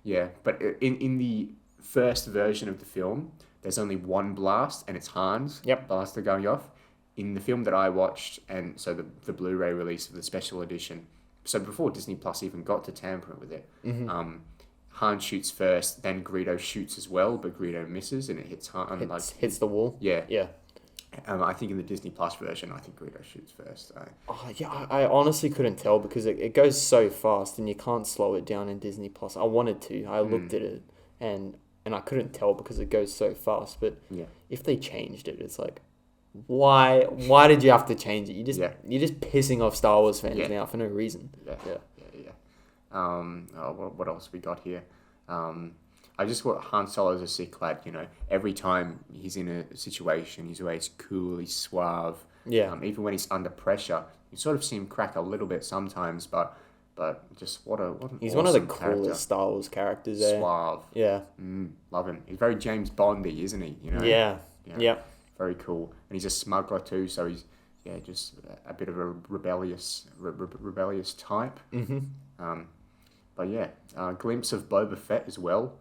Yeah, but in the first version of the film, there's only one blast, and it's Han's blaster going off. In the film that I watched, and so the Blu-ray release of the special edition, so before Disney Plus even got to tampering with it, Han shoots first, then Greedo shoots as well, but Greedo misses and it hits Han. Hits the wall. Yeah. Yeah. I think in the Disney Plus version, I think Greedo shoots first. I honestly couldn't tell because it goes so fast and you can't slow it down in Disney Plus. I wanted to. I looked at it and I couldn't tell because it goes so fast. But if they changed it, it's like, why did you have to change it? You're just pissing off Star Wars fans now for no reason. Yeah. What else we got here? I just want Han Solo's a sick lad, you know. Every time he's in a situation, he's always cool, he's suave. Yeah. Even when he's under pressure, you sort of see him crack a little bit sometimes, but just what an he's awesome one of the character. coolest Star Wars characters there. Suave. Yeah. Love him. He's very James Bondy, isn't he? You know. Yeah. Very cool, and he's a smuggler too, so he's just a bit of a rebellious type. But glimpse of Boba Fett as well.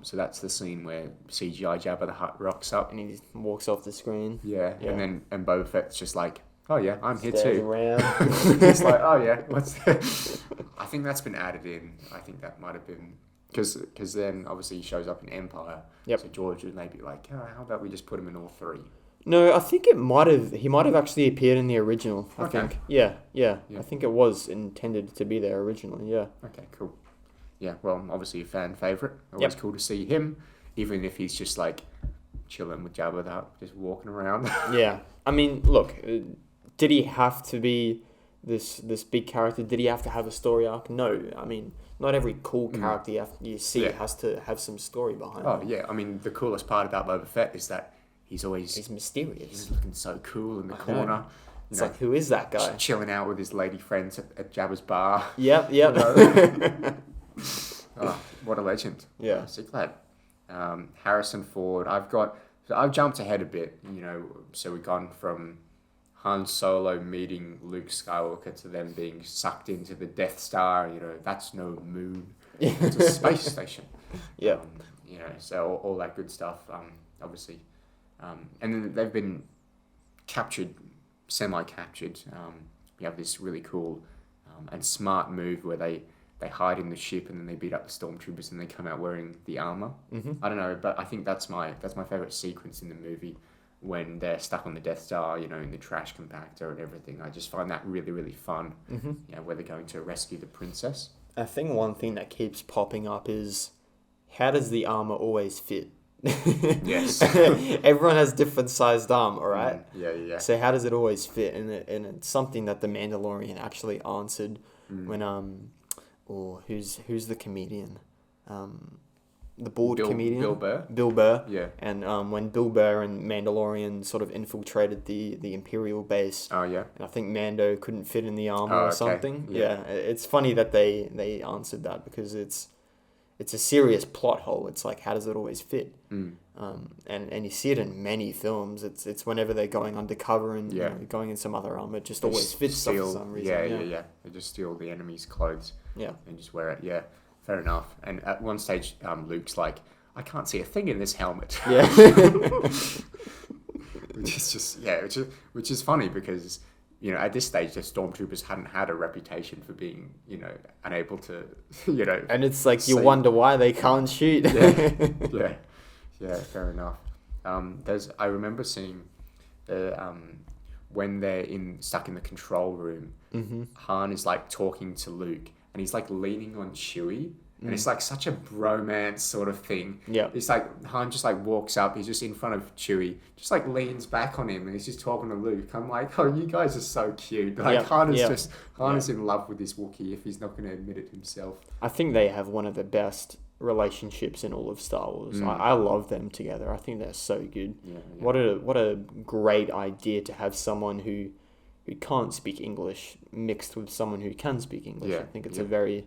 So that's the scene where CGI Jabba the Hutt rocks up and he just walks off the screen. Yeah. And Boba Fett's just like, oh yeah, I'm here Stares too. Around. He's like, oh yeah, what's that? I think that's been added in. I think that might have been because then obviously he shows up in Empire. Yep. So George would maybe like, oh, how about we just put him in all three? No, I think he might have actually appeared in the original. I think. Yeah. I think it was intended to be there originally. Yeah. Okay, cool. Yeah, well, obviously a fan favourite. Always cool to see him, even if he's just like chilling with Jabba the Hutt, just walking around. Yeah. I mean, look, did he have to be this big character? Did he have to have a story arc? No. I mean, not every cool character you see has to have some story behind him. Oh, yeah. I mean, the coolest part about Boba Fett is that he's mysterious. He's looking so cool in the corner. It's like, who is that guy? Just chilling out with his lady friends at Jabba's bar. Yep. Oh, what a legend. Yeah. Sick lad. Harrison Ford. I've jumped ahead a bit, you know, so we've gone from Han Solo meeting Luke Skywalker to them being sucked into the Death Star, you know, that's no moon. It's a space station. Yeah. You know, so all that good stuff, obviously. And then they've been semi-captured. We have this really cool and smart move where they hide in the ship and then they beat up the stormtroopers and they come out wearing the armor. I don't know, but I think that's my favorite sequence in the movie when they're stuck on the Death Star, you know, in the trash compactor and everything. I just find that really, really fun. You know, where they're going to rescue the princess. I think one thing that keeps popping up is, how does the armor always fit? Yes. Everyone has different sized armor, right? Yeah. So how does it always fit? And it's something that the Mandalorian actually answered when who's the comedian? The bald comedian? Bill Burr? Bill Burr. Yeah. And when Bill Burr and Mandalorian sort of infiltrated the Imperial base. Oh, yeah. And I think Mando couldn't fit in the armor or something. Yeah. It's funny that they answered that because it's it's a serious plot hole. It's like, how does it always fit? Mm. And you see it in many films. It's whenever they're going undercover and going in some other armor, it just always fits stuff for some reason. Yeah. They just steal the enemy's clothes. Yeah. And just wear it. Yeah, fair enough. And at one stage, Luke's like, I can't see a thing in this helmet. Yeah. which is funny because, you know, at this stage, the stormtroopers hadn't had a reputation for being, you know, unable to, you know. And it's like, you wonder why they can't shoot. Yeah, fair enough. I remember seeing when they're stuck in the control room, Han is like talking to Luke, and he's like leaning on Chewie. And it's like such a bromance sort of thing. Yeah. It's like Han just like walks up, he's just in front of Chewie, just like leans back on him and he's just talking to Luke. I'm like, oh, you guys are so cute. Like Han is in love with this Wookiee if he's not going to admit it himself. I think they have one of the best relationships in all of Star Wars. I love them together. I think they're so good. Yeah. What a great idea to have someone who can't speak English mixed with someone who can speak English. Yeah. I think it's a very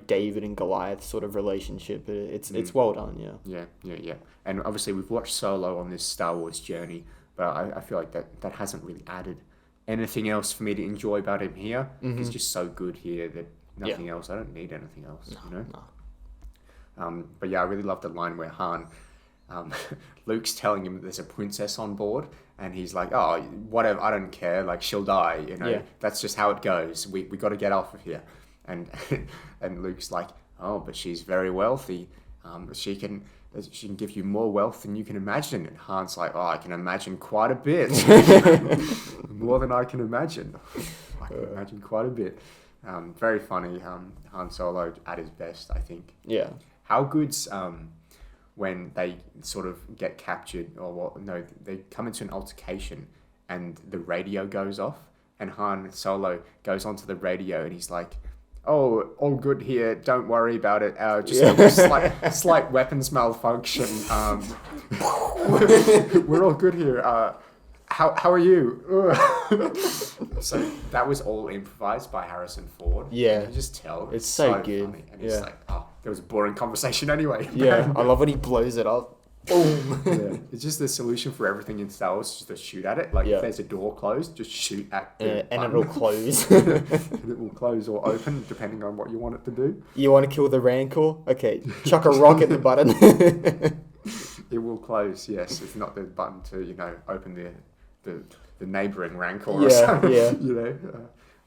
David and Goliath sort of relationship. It's well done, Yeah. And obviously we've watched Solo on this Star Wars journey, but I feel like that hasn't really added anything else for me to enjoy about him here. He's just so good here that nothing else. I don't need anything else, you know? No. But yeah, I really love the line where Han, Luke's telling him that there's a princess on board, and he's like, oh, whatever, I don't care, like, she'll die, you know? Yeah. That's just how it goes. We got to get off of here. And and Luke's like, oh, but she's very wealthy. She can give you more wealth than you can imagine. And Han's like, oh, I can imagine quite a bit. More than I can imagine. I can imagine quite a bit. Very funny. Han Solo at his best, I think. Yeah. How good's when they sort of get captured, they come into an altercation and the radio goes off, and Han Solo goes onto the radio and he's like, oh, all good here, don't worry about it. Just a slight weapons malfunction. We're all good here. How are you? So that was all improvised by Harrison Ford. Yeah. You can just tell. It's so good. Funny. And it's like, there was a boring conversation anyway. Yeah, I love when he blows it up. Boom. Yeah. It's just the solution for everything in Star Wars, just to shoot at it. Like if there's a door closed, just shoot at the and button. it'll close. And it will close or open depending on what you want it to do. You want to kill the Rancor? Okay, chuck a rock at the button. It will close, yes. It's not the button to, you know, open the neighbouring Rancor or Yeah, something. yeah. You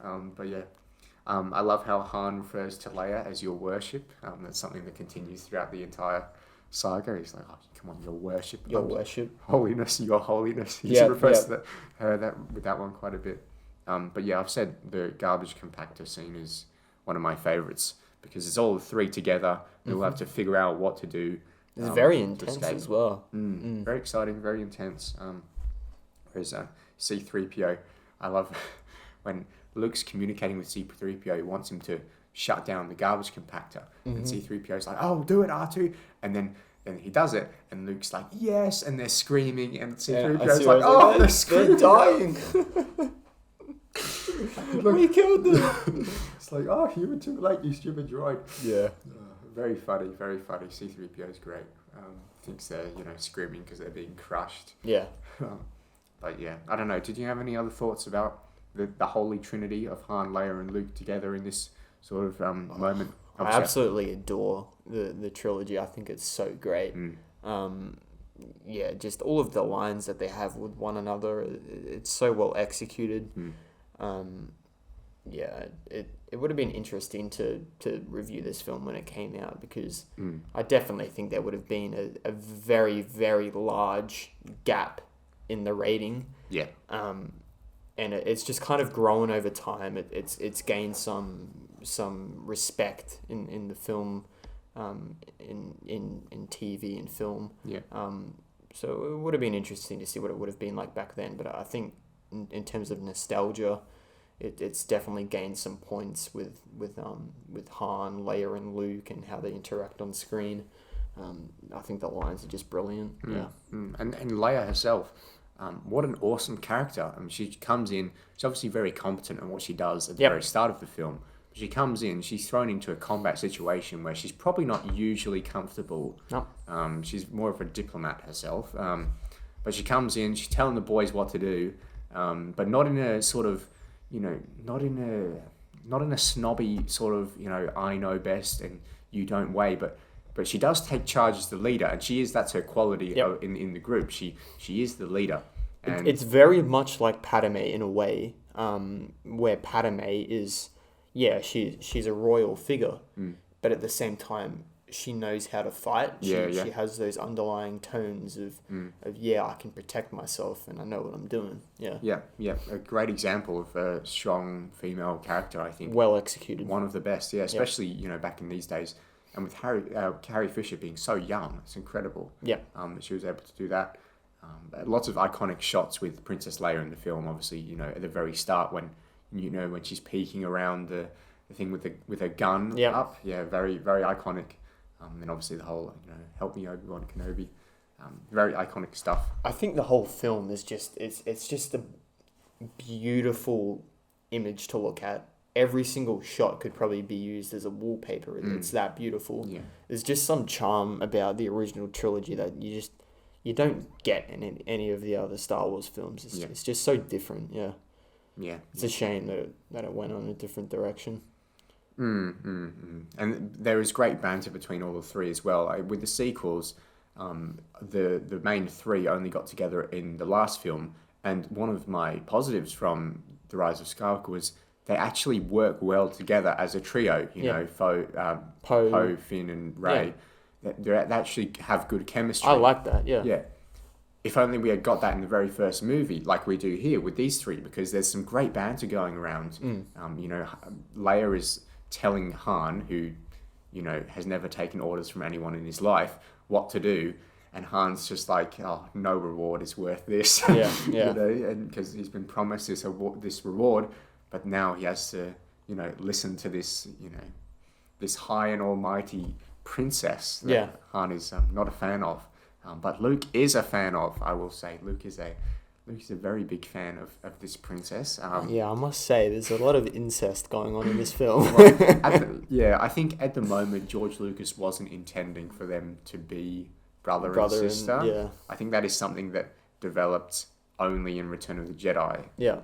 know? But yeah. I love how Han refers to Leia as your worship. That's something that continues throughout the entire saga. He's like, oh, come on, your worship. Your worship. Holiness, your holiness. He refers to that one quite a bit. But yeah, I've said the garbage compactor scene is one of my favourites because it's all the three together. We'll have to figure out what to do. It's very intense as well. Very exciting, very intense. Whereas C-3PO, I love when Luke's communicating with C-3PO, he wants him to shut down the garbage compactor. And C-3PO's like, oh, do it, R2. And then he does it, and Luke's like, yes, and they're screaming, and C-3PO's like, oh, they're screaming. They're dying. We killed them. It's like, oh, you were too late, you stupid droid. Yeah. Very funny, very funny. C-3PO's great. Thinks they're, you know, screaming because they're being crushed. Yeah. But yeah, I don't know. Did you have any other thoughts about the holy trinity of Han, Leia, and Luke together in this sort of moment? I absolutely adore the trilogy. I think it's so great. Yeah, just all of the lines that they have with one another, it's so well executed. Yeah, it would have been interesting to review this film when it came out because I definitely think there would have been a very, very large gap in the rating. Yeah. And it's just kind of grown over time. It's gained some respect in the film, in TV and film. Yeah. So it would have been interesting to see what it would have been like back then. But I think in terms of nostalgia, it's definitely gained some points with Han, Leia, and Luke and how they interact on screen. I think the lines are just brilliant. Yeah. And Leia herself. What an awesome character. I mean, she comes in, she's obviously very competent in what she does at the very start of the film, She comes in, she's thrown into a combat situation where she's probably not usually comfortable. No. She's more of a diplomat herself. But she comes in, she's telling the boys what to do, but not in a sort of, not in a snobby sort of, I know best and you don't weigh, but she does take charge as the leader, and that's her quality in the group. She is the leader. And it's very much like Padme in a way, where Padme is, she's a royal figure, but at the same time, she knows how to fight. She has those underlying tones of I can protect myself and I know what I'm doing. Yeah. A great example of a strong female character, I think. Well executed. One of the best, especially, back in these days. And with Carrie Fisher being so young, it's incredible. Yeah. That she was able to do that. Lots of iconic shots with Princess Leia in the film, obviously, at the very start when she's peeking around the thing with her gun up. Yeah, very, very iconic. And obviously the whole, help me Obi-Wan Kenobi. Very iconic stuff. I think the whole film is just, it's just a beautiful image to look at. Every single shot could probably be used as a wallpaper. It's that beautiful. Yeah. There's just some charm about the original trilogy that you don't get in any of the other Star Wars films. It's just so different. Yeah. Yeah. It's a shame that it went on a different direction. And there is great banter between all the three as well. With the sequels, the main three only got together in the last film, and one of my positives from The Rise of Skywalker was they actually work well together as a trio. Poe, Finn, and Rey. Yeah. They actually have good chemistry. I like that. Yeah. Yeah. If only we had got that in the very first movie, like we do here with these three, because there's some great banter going around. Leia is telling Han, who, has never taken orders from anyone in his life, what to do, and Han's just like, oh, no reward is worth this. Yeah. And because he's been promised this reward, but now he has to, listen to this, this high and almighty princess that Han is not a fan of. But Luke is a fan of, I will say. Luke is a very big fan of this princess. I must say, there's a lot of incest going on in this film. I think at the moment, George Lucas wasn't intending for them to be brother and sister. I think that is something that developed only in Return of the Jedi. Yeah.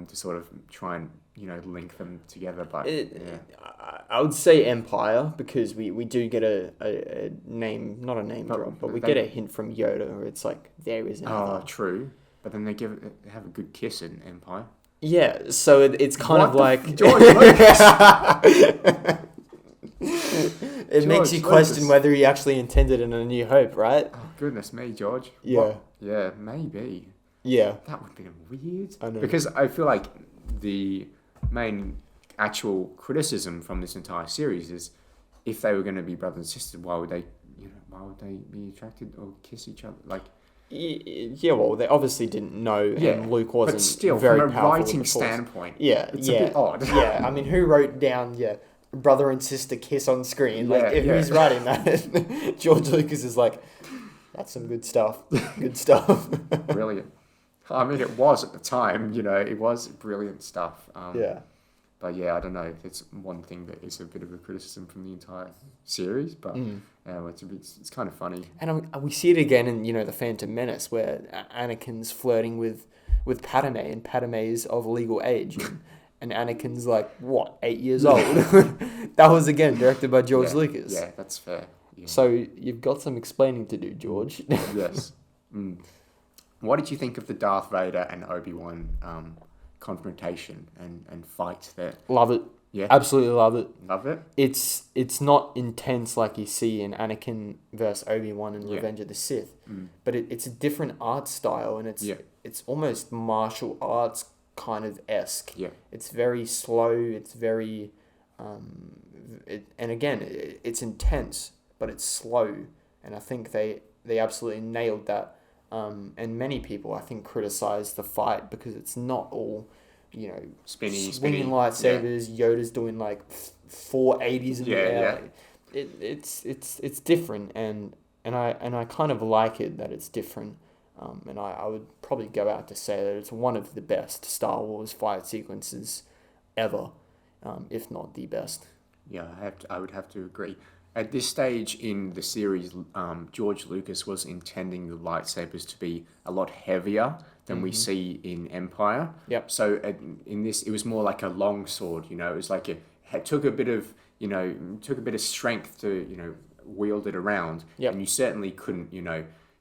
To sort of try and, link them together. But I would say Empire, because we do get a name, not a name drop, but we get a hint from Yoda where it's like, there is Empire. Oh, true. But then they have a good kiss in Empire. Yeah, so it's kind of like George Lucas. It makes you question whether he actually intended in A New Hope, right? Oh, goodness me, George. Yeah. What? Yeah, maybe. Yeah. That would be weird. I know. Because I feel like the main actual criticism from this entire series is, if they were going to be brother and sister, why would they be attracted or kiss each other? Like, yeah, well, they obviously didn't know, and Luke wasn't but still, very from a powerful writing standpoint, it's a bit odd. Yeah, I mean, who wrote down, brother and sister kiss on screen? Who's writing that? George Lucas is like, that's some good stuff. Good stuff. Brilliant. I mean, it was at the time, it was brilliant stuff. But I don't know. It's one thing that is a bit of a criticism from the entire series, but it's kind of funny. And we see it again in The Phantom Menace, where Anakin's flirting with Padme, and Padme is of legal age, and Anakin's like 8 years old. That was again directed by George Lucas. Yeah, that's fair. Yeah. So you've got some explaining to do, George. Yes. What did you think of the Darth Vader and Obi-Wan confrontation and fight there? Love it. Yeah. Absolutely love it. Love it? It's not intense like you see in Anakin versus Obi-Wan in Revenge of the Sith, but it's a different art style, and it's almost martial arts kind of esque. Yeah. It's very slow. It's very, and again, it's intense, but it's slow, and I think they absolutely nailed that. And many people, I think, criticize the fight because it's not all, swinging lightsabers. Yoda's doing like 480s in the air. It's different, and I kind of like it that it's different. And I would probably go out to say that it's one of the best Star Wars fight sequences ever. if not the best. Yeah, I would have to agree. At this stage in the series, George Lucas was intending the lightsabers to be a lot heavier than we see in Empire. Yep. So in this, it was more like a long sword. It was like it took a bit of strength to wield it around. Yep. And you certainly couldn't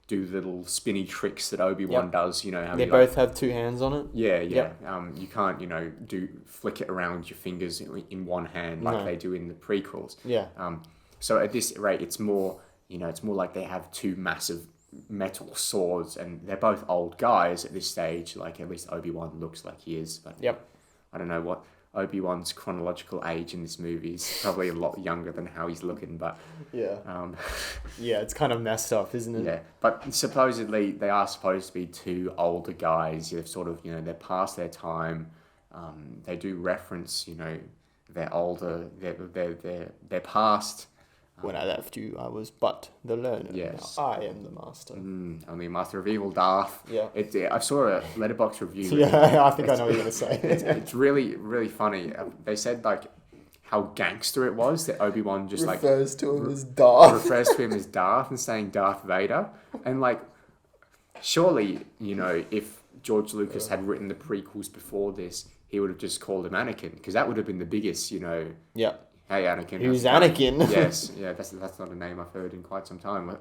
do little spinny tricks that Obi-Wan does. How They both have two hands on it. Yeah. Yep. You can't flick it around your fingers in one hand like they do in the prequels. Yeah. So at this rate, it's more like they have two massive metal swords, and they're both old guys at this stage. Like, at least Obi-Wan looks like he is. But Yep. I don't know what Obi-Wan's chronological age in this movie is. Probably a lot younger than how he's looking, but Yeah. Yeah, it's kind of messed up, isn't it? yeah. But supposedly they are supposed to be two older guys. They've sort of they're past their time. They do reference they're older. They're past. When I left you, I was but the learner. Yes. Now I am the master. Only Master of Evil Darth. Yeah. I saw a Letterboxd review. Yeah, I think I know what you're going to say. It's really, really funny. They said, how gangster it was that Obi-Wan just, refers to him as Darth. refers to him as Darth and saying Darth Vader. And, surely, if George Lucas had written the prequels before this, he would have just called him Anakin, because that would have been the biggest, Yeah. Hey, Anakin. Who's Anakin? Yes, yeah, that's not a name I've heard in quite some time.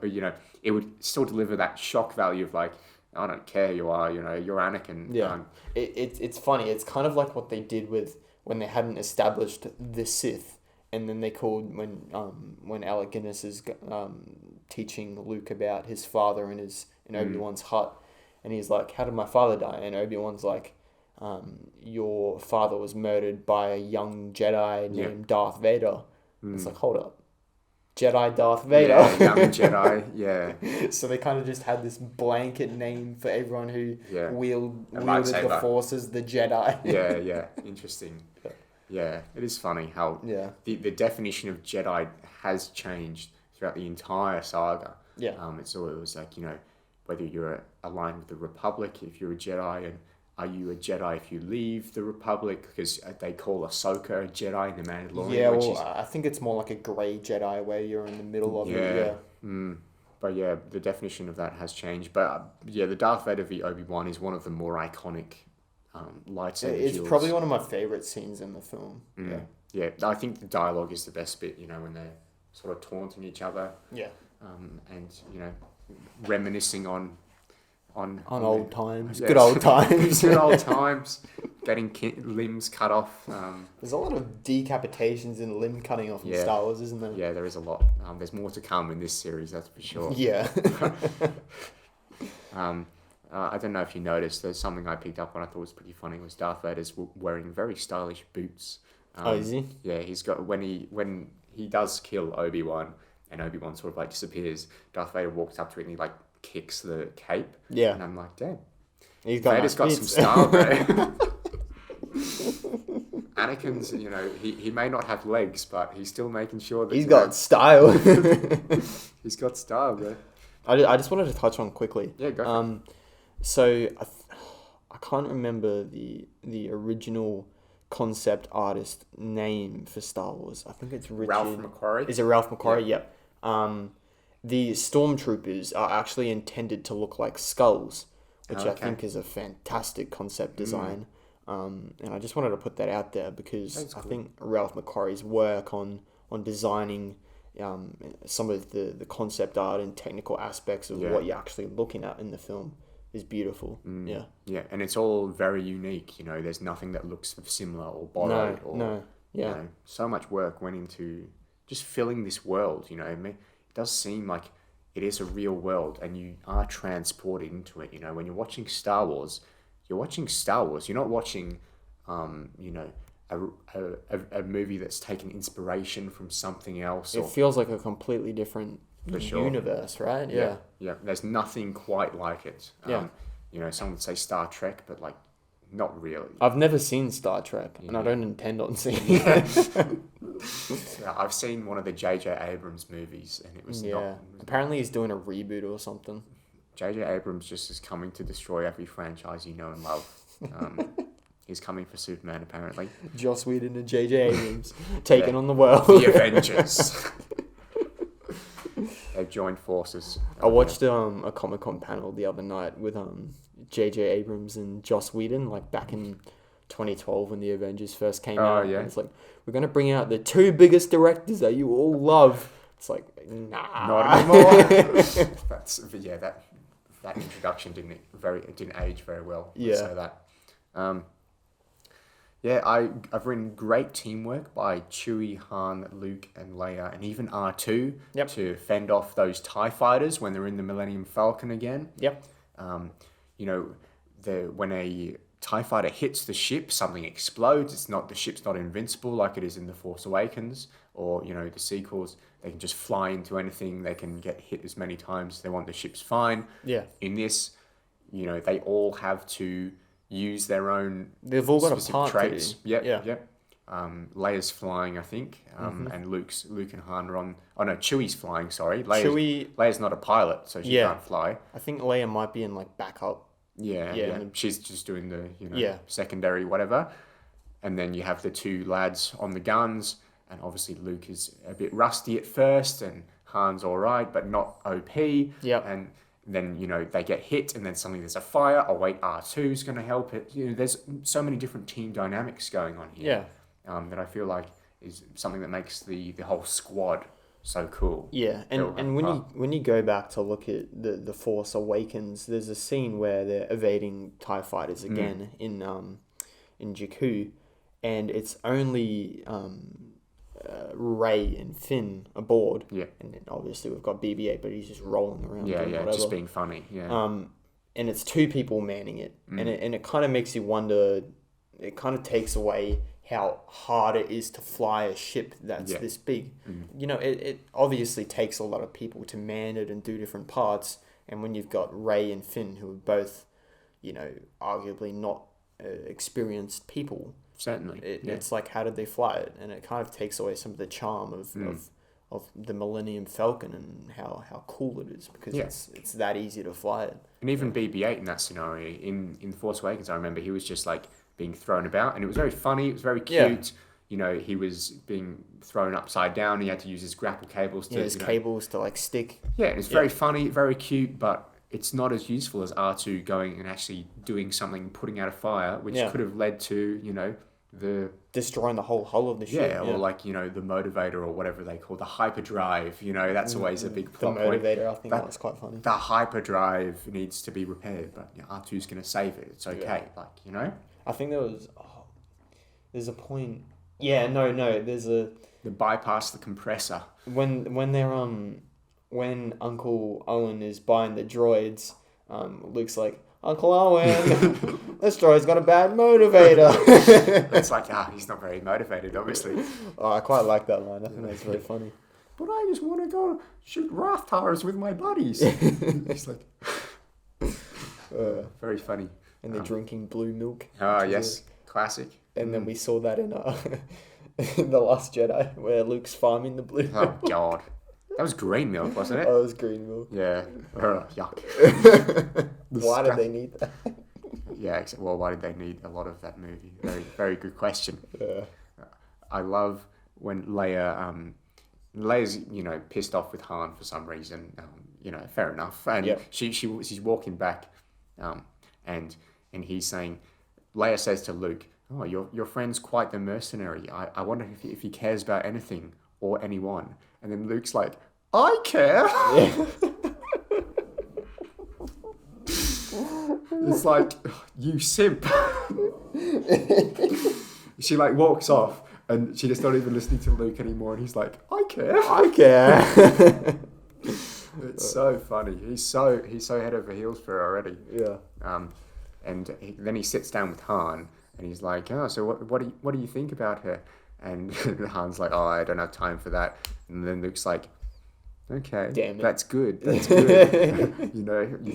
It would still deliver that shock value of I don't care who you are, you're Anakin. Yeah. It's funny. It's kind of like what they did with when they hadn't established the Sith, and then they called when Alec Guinness is teaching Luke about his father in Obi-Wan's hut, and he's like, "How did my father die?" And Obi-Wan's like, your father was murdered by a young Jedi named Darth Vader. It's like, hold up. Jedi Darth Vader. Yeah, young Jedi, yeah. So they kind of just had this blanket name for everyone who wielded the lightsaber. Force as the Jedi. Yeah, interesting. Yeah, it is funny how the definition of Jedi has changed throughout the entire saga. Yeah. It was like, whether you're aligned with the Republic, if you're a Jedi, and are you a Jedi if you leave the Republic? Because they call Ahsoka a Jedi in The Mandalorian. Yeah, I think it's more like a grey Jedi where you're in the middle of it. Yeah. But yeah, the definition of that has changed. But the Darth Vader v Obi-Wan is one of the more iconic lightsaber It's duels. probably one of my favourite scenes in the film. Yeah, I think the dialogue is the best bit, when they're sort of taunting each other. Yeah. And, reminiscing on old times. Yes. Good old times. Good old times. Getting limbs cut off. There's a lot of decapitations and limb cutting off in Star Wars, isn't there? Yeah, there is a lot. There's more to come in this series, that's for sure. Yeah. I don't know if you noticed, there's something I picked up on I thought was pretty funny, was Darth Vader's wearing very stylish boots. Is he? Yeah, he's got, when he does kill Obi-Wan, and Obi-Wan sort of disappears, Darth Vader walks up to it and he kicks the cape. Yeah. And I'm like, damn. Vader's got some style, bro. Anakin's, he may not have legs, but he's still making sure that he's got style. He's got style, bro. I just wanted to touch on quickly. Yeah, go for it. So I can't remember the original concept artist name for Star Wars. I think it's Richard. Ralph McQuarrie. Is it Ralph McQuarrie? Yeah. Yep. The stormtroopers are actually intended to look like skulls, which I think is a fantastic concept design. And I just wanted to put that out there because I think Ralph McQuarrie's work on designing some of the concept art and technical aspects of what you're actually looking at in the film is beautiful. Yeah, and it's all very unique. There's nothing that looks similar or borrowed. So much work went into just filling this world. It does seem like it is a real world, and you are transported into it. When you're watching Star Wars, you're watching Star Wars. You're not watching, a movie that's taken inspiration from something else. It feels like a completely different universe, right? Yeah. There's nothing quite like it. Some would say Star Trek, but not really. I've never seen Star Trek, and I don't intend on seeing it. I've seen one of the J.J. Abrams movies, and it was not... Apparently he's doing a reboot or something. J.J. Abrams just is coming to destroy every franchise you know and love. is coming for Superman, apparently. Joss Whedon and J.J. Abrams taking on the world. The Avengers. They've joined forces. I watched a Comic-Con panel the other night with J.J. Abrams and Joss Whedon, like back in 2012 when the Avengers first came out. Yeah. And it's like, we're going to bring out the two biggest directors that you all love. It's like, nah. Not anymore. That introduction didn't age very well. Yeah. So that. I've written great teamwork by Chewie, Han, Luke, and Leia, and even R2 to fend off those TIE fighters when they're in the Millennium Falcon again. Yep. When a TIE fighter hits the ship, something explodes. The ship's not invincible like it is in The Force Awakens or, the sequels. They can just fly into anything. They can get hit as many times as they want. The ship's fine. Yeah. In this, they all have to use their own They've all got a specific part traits. to do. Yep. Leia's flying, I think, and Luke and Han are on. Oh no, Chewie's flying. Sorry, Leia's not a pilot, so she can't fly. I think Leia might be in like backup. Yeah. She's just doing the secondary whatever, and then you have the two lads on the guns, and obviously Luke is a bit rusty at first, and Han's all right, but not OP. Yeah, and then they get hit, and then suddenly there's a fire. Oh wait, R2's going to help it. There's so many different team dynamics going on here. Yeah. That I feel like is something that makes the whole squad so cool. Yeah, and when you go back to look at the Force Awakens, there's a scene where they're evading TIE fighters again in Jakku, and it's only Rey and Finn aboard. Yeah. And then obviously we've got BB-8, but he's just rolling around. Whatever. Just being funny. Yeah. And it's two people manning it, and it kind of makes you wonder. It kind of takes away how hard it is to fly a ship that's this big. It obviously takes a lot of people to man it and do different parts. And when you've got Rey and Finn, who are both, arguably not experienced people, certainly, it's like, how did they fly it? And it kind of takes away some of the charm of the Millennium Falcon and how cool it is, because it's that easy to fly it. And even BB-8 in that scenario in The Force Awakens, I remember he was just like being thrown about, and it was very funny. It was very cute. He was being thrown upside down. He had to use his grapple cables to cables to like stick. Yeah, it was very funny, very cute, but it's not as useful as R2 going and actually doing something, putting out a fire, which could have led to the destroying the whole hull of the ship. Or like the motivator or whatever they call the hyperdrive. That's always a big plot point. The motivator, I think that was quite funny. The hyperdrive needs to be repaired, but R2's going to save it. It's okay, I think there's a point. Yeah, no, there's a... The bypass the compressor. When they're, when Uncle Owen is buying the droids, Luke's like, Uncle Owen, this droid's got a bad motivator. It's like, he's not very motivated, obviously. Oh, I quite like that line. I think that's very funny. But I just want to go shoot Rathtars with my buddies. He's like... very funny. And they're drinking blue milk. Oh, yes. Classic. And then we saw that in in The Last Jedi, where Luke's farming the blue milk. Oh, God. That was green milk, wasn't it? Oh, it was green milk. Yeah. Yuck. Why did they need that? Yeah, why did they need a lot of that movie? Very, very good question. Yeah. I love when Leia's, pissed off with Han for some reason. Fair enough. And she's walking back, and he's saying, Leia says to Luke, "Oh, your friend's quite the mercenary. I wonder if he cares about anything or anyone." And then Luke's like, "I care." Yeah. It's like, you simp. She walks off, and she just not even listening to Luke anymore. And he's like, "I care. I care." It's so funny. He's so head over heels for her already. Yeah. And then he sits down with Han, and he's like, "Oh, so what do you think about her?" And Han's like, "Oh, I don't have time for that." And then Luke's like, "Okay, damn it. That's good. That's good. You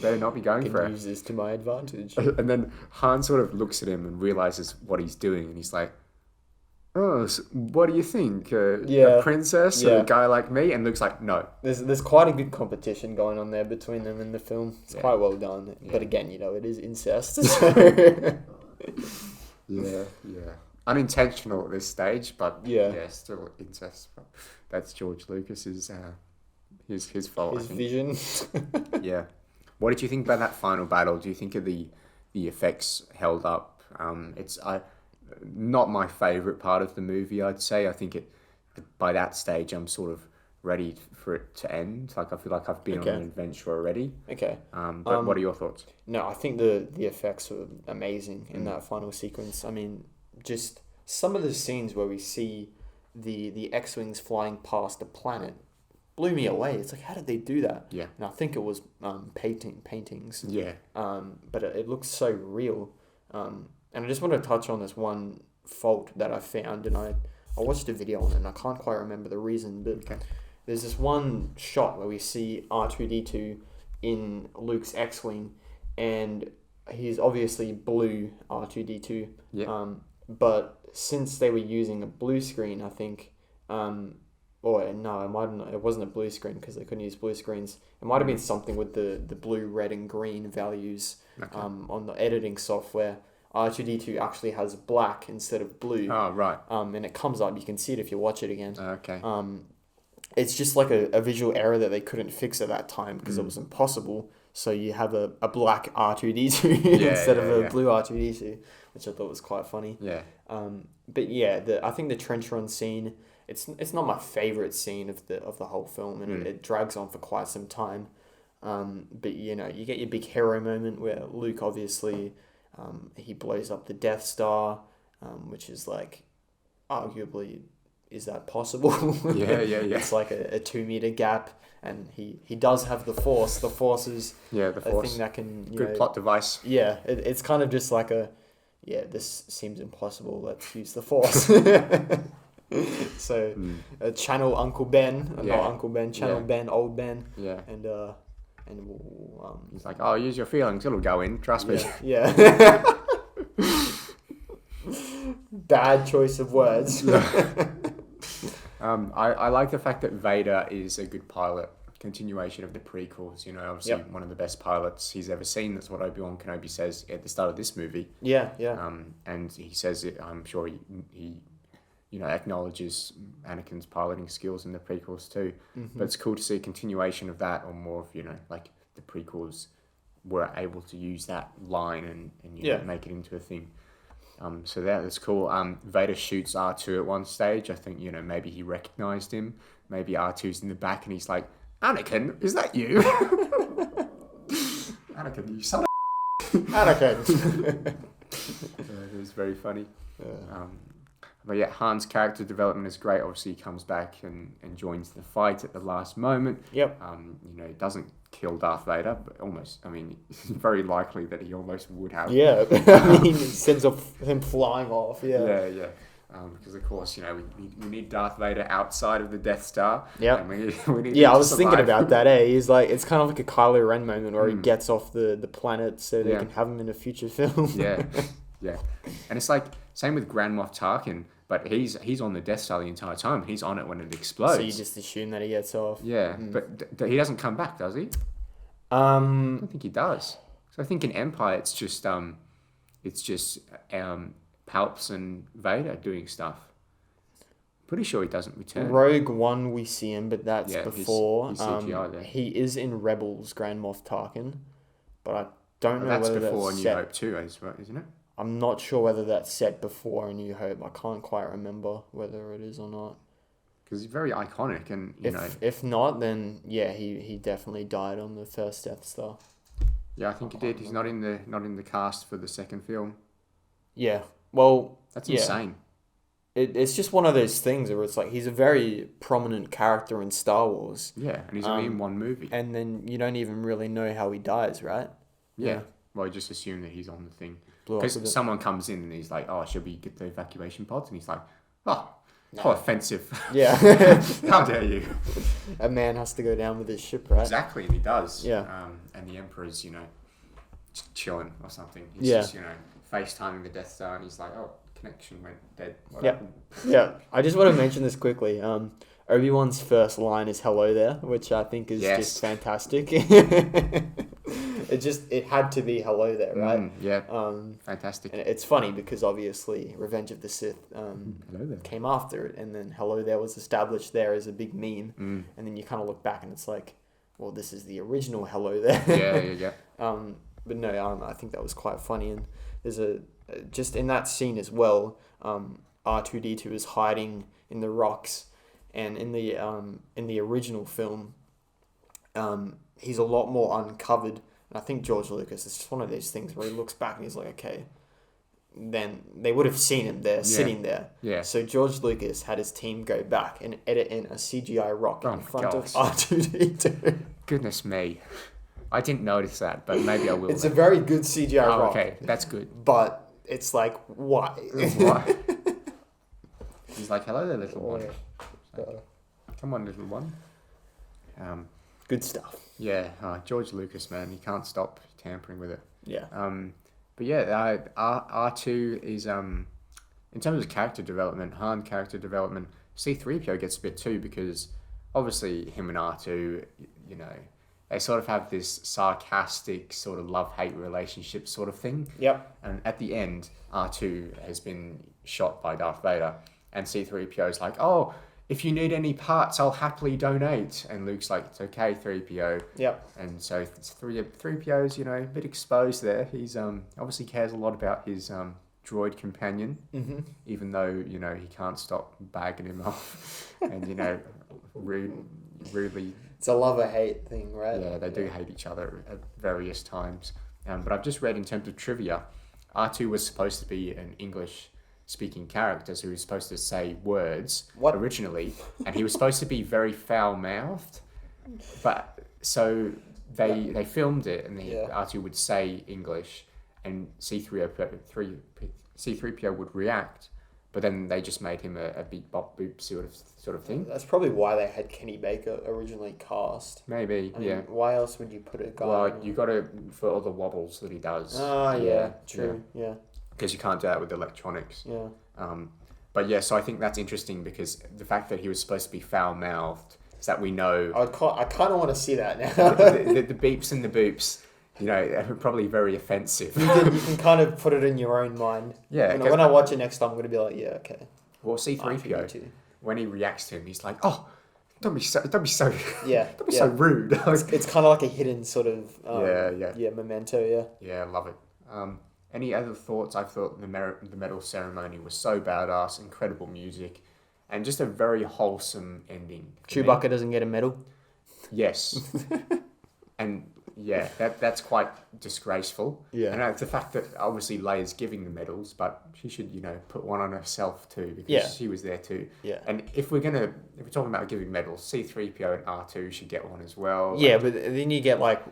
better not be going for it. Use this to my advantage." And then Han sort of looks at him and realizes what he's doing, and he's like, "Oh, so what do you think? A princess or a guy like me?" And Luke's like, "No." There's quite a good competition going on there between them in the film. It's quite well done. Yeah. But again, it is incest. So. Yeah, yeah. Unintentional at this stage, but Yeah. still incest. But that's George Lucas's his fault, I His think. vision. Yeah. What did you think about that final battle? Do you think of the effects held up? It's not my favorite part of the movie, I'd say. I think by that stage I'm sort of ready for it to end. Like I feel like I've been on an adventure already. Okay. But what are your thoughts? No, I think the effects were amazing in that final sequence. I mean, just some of the scenes where we see the X-Wings flying past a planet blew me away. It's like, how did they do that? Yeah. And I think it was paintings. Yeah. But it looks so real. And I just want to touch on this one fault that I found, and I watched a video on it, and I can't quite remember the reason, but there's this one shot where we see R2-D2 in Luke's X-Wing, and he's obviously blue R2-D2. Yeah. But since they were using a blue screen, I think, or no, it wasn't a blue screen because they couldn't use blue screens. It might have been something with the blue, red, and green values on the editing software. R2-D2 actually has black instead of blue. Oh, right. And it comes up. You can see it if you watch it again. Okay. It's just like a visual error that they couldn't fix at that time because it was impossible. So you have a black R2-D2 instead of a blue R2-D2, which I thought was quite funny. Yeah. But yeah, I think the trench run scene, it's not my favorite scene of the whole film, and it drags on for quite some time. But you get your big hero moment where Luke obviously he blows up the Death Star, which is like arguably, is that possible? Yeah. It's like a 2-meter gap, and he does have the Force. The Force is the a Force. thing that can Good plot device. Yeah, it's kind of just like this seems impossible. Let's use the Force. So channel Uncle Ben, not Uncle Ben, channel Ben, old Ben. Yeah. And we'll, he's like, oh, use your feelings, it'll go in. Trust me. Yeah. Bad choice of words. I like the fact that Vader is a good pilot. Continuation of the prequels, obviously one of the best pilots he's ever seen. That's what Obi-Wan Kenobi says at the start of this movie. Yeah. And he says it. I'm sure he acknowledges Anakin's piloting skills in the prequels too. Mm-hmm. But it's cool to see a continuation of that, or more of like the prequels were able to use that line and make it into a thing. So that's cool. Vader shoots R2 at one stage. I think maybe he recognized him. Maybe R2's in the back and he's like, Anakin, is that you? Anakin, you son of Anakin. It was very funny. But yeah, Han's character development is great. Obviously, he comes back and joins the fight at the last moment. Yep. He doesn't kill Darth Vader, but almost. I mean, it's very likely that he almost would have. Yeah. I mean, it sends him flying off. Yeah. Yeah. Because of course, we need Darth Vader outside of the Death Star. Yeah. We need him I to was thinking survive. about that. He's like, it's kind of like a Kylo Ren moment where he gets off the planet so they can have him in a future film. Yeah. And it's like same with Grand Moff Tarkin, but he's on the Death Star the entire time. He's on it when it explodes. So you just assume that he gets off. Yeah, but he doesn't come back, does he? I don't think he does. So I think in Empire, it's just Palps and Vader doing stuff. Pretty sure he doesn't return. Rogue One, we see him, but that's Yeah, before. he's CGI there. He is in Rebels, Grand Moff Tarkin, but I don't know That's whether before that's New set. Hope too, isn't it? I'm not sure whether that's set before A New Hope. I can't quite remember whether it is or not. Because he's very iconic, and If not, then yeah, he definitely died on the first Death Star. Yeah, I think he did. He's not in the cast for the second film. Yeah, well, That's insane. It's just one of those things where it's like he's a very prominent character in Star Wars. Yeah, and he's only in one movie. And then you don't even really know how he dies, right? Yeah. Well, you just assume that he's on the thing. Blew up with Because it. someone comes in and he's like, oh, should we get the evacuation pods? And he's like, oh, how offensive. Yeah. How dare you? A man has to go down with his ship, right? Exactly, and he does. Yeah. And the Emperor's, just chilling or something. He's Yeah. just, FaceTiming the Death Star, and he's like, oh, connection went dead. What Yeah. happened? Yeah. I just want to mention this quickly. Obi-Wan's first line is "Hello there," which I think is Yes. just fantastic. It had to be hello there, right? Yeah. Fantastic. And it's funny because obviously Revenge of the Sith Hello there. came after it, and then hello there was established there as a big meme, and then you kind of look back and it's like, well, this is the original hello there. Yeah. But no, I think that was quite funny, and there's just in that scene as well, R2D2 is hiding in the rocks, and in the original film, he's a lot more uncovered. And I think George Lucas, it's just one of those things where he looks back and he's like, okay, then they would have seen him there, sitting there. Yeah. So George Lucas had his team go back and edit in a CGI rock in front of gosh. R2D2. Goodness me. I didn't notice that, but maybe I will. It's a very good CGI rock. Okay, that's good. But it's like, why? Why? He's like, hello there, little one. Come on, little one. Good stuff. Yeah, George Lucas, man, he can't stop tampering with it. Yeah. But yeah, R2 is in terms of character development, Han character development. C-3PO gets a bit too, because obviously him and R2, you know, they sort of have this sarcastic sort of love-hate relationship sort of thing. Yep. And at the end, R2 has been shot by Darth Vader, and C-3PO is like, oh, if you need any parts, I'll happily donate. And Luke's like, it's okay, 3PO. Yep. And so 3PO's, you know, a bit exposed there. He's obviously cares a lot about his droid companion, even though, you know, he can't stop bagging him off and, you know, rudely. It's a love-or-hate thing, right? Yeah, they do hate each other at various times. But I've just read in terms of trivia, R2 was supposed to be an English-speaking character, so he was supposed to say words originally, and he was supposed to be very foul-mouthed. But so they filmed it, and R2 would say English, and C-3PO would react. But then they just made him a beep bop boop sort of thing. That's probably why they had Kenny Baker originally cast. Maybe, I mean, why else would you put a guy? Well, you got to for all the wobbles that he does. Oh yeah, true. Yeah. Because you can't do that with electronics. Yeah. But yeah, so I think that's interesting because the fact that he was supposed to be foul mouthed is that we know. I kind of want to see that now. the beeps and the boops. You know, are probably very offensive. You can kind of put it in your own mind. Yeah. When I watch it next time, I'm going to be like, yeah, okay. Well, C-3PO, when he reacts to him, he's like, oh, don't be so so rude. It's kind of like a hidden sort of memento. Yeah, I love it. Any other thoughts? I thought the medal ceremony was so badass, incredible music, and just a very wholesome ending. Chewbacca doesn't get a medal. Yes. And yeah, that's quite disgraceful. Yeah. And the fact that obviously Leia's giving the medals, but she should, you know, put one on herself too, because she was there too. Yeah. And if we're talking about giving medals, C-3PO and R2 should get one as well. Yeah, but then you get like,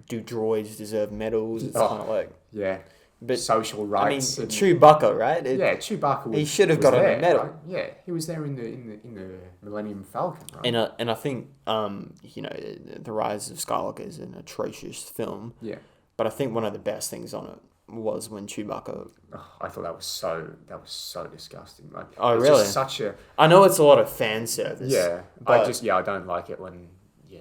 do droids deserve medals? It's kind of like but social rights. I mean, Chewbacca, right? Chewbacca. He should have got a medal. Right? Yeah, he was there in the Millennium Falcon, right? And I think you know, The Rise of Skywalker is an atrocious film. Yeah. But I think one of the best things on it was when Chewbacca. Oh, I thought that was so disgusting. Like, oh it's really? Just such a. I know it's a lot of fan service. Yeah, but I don't like it when.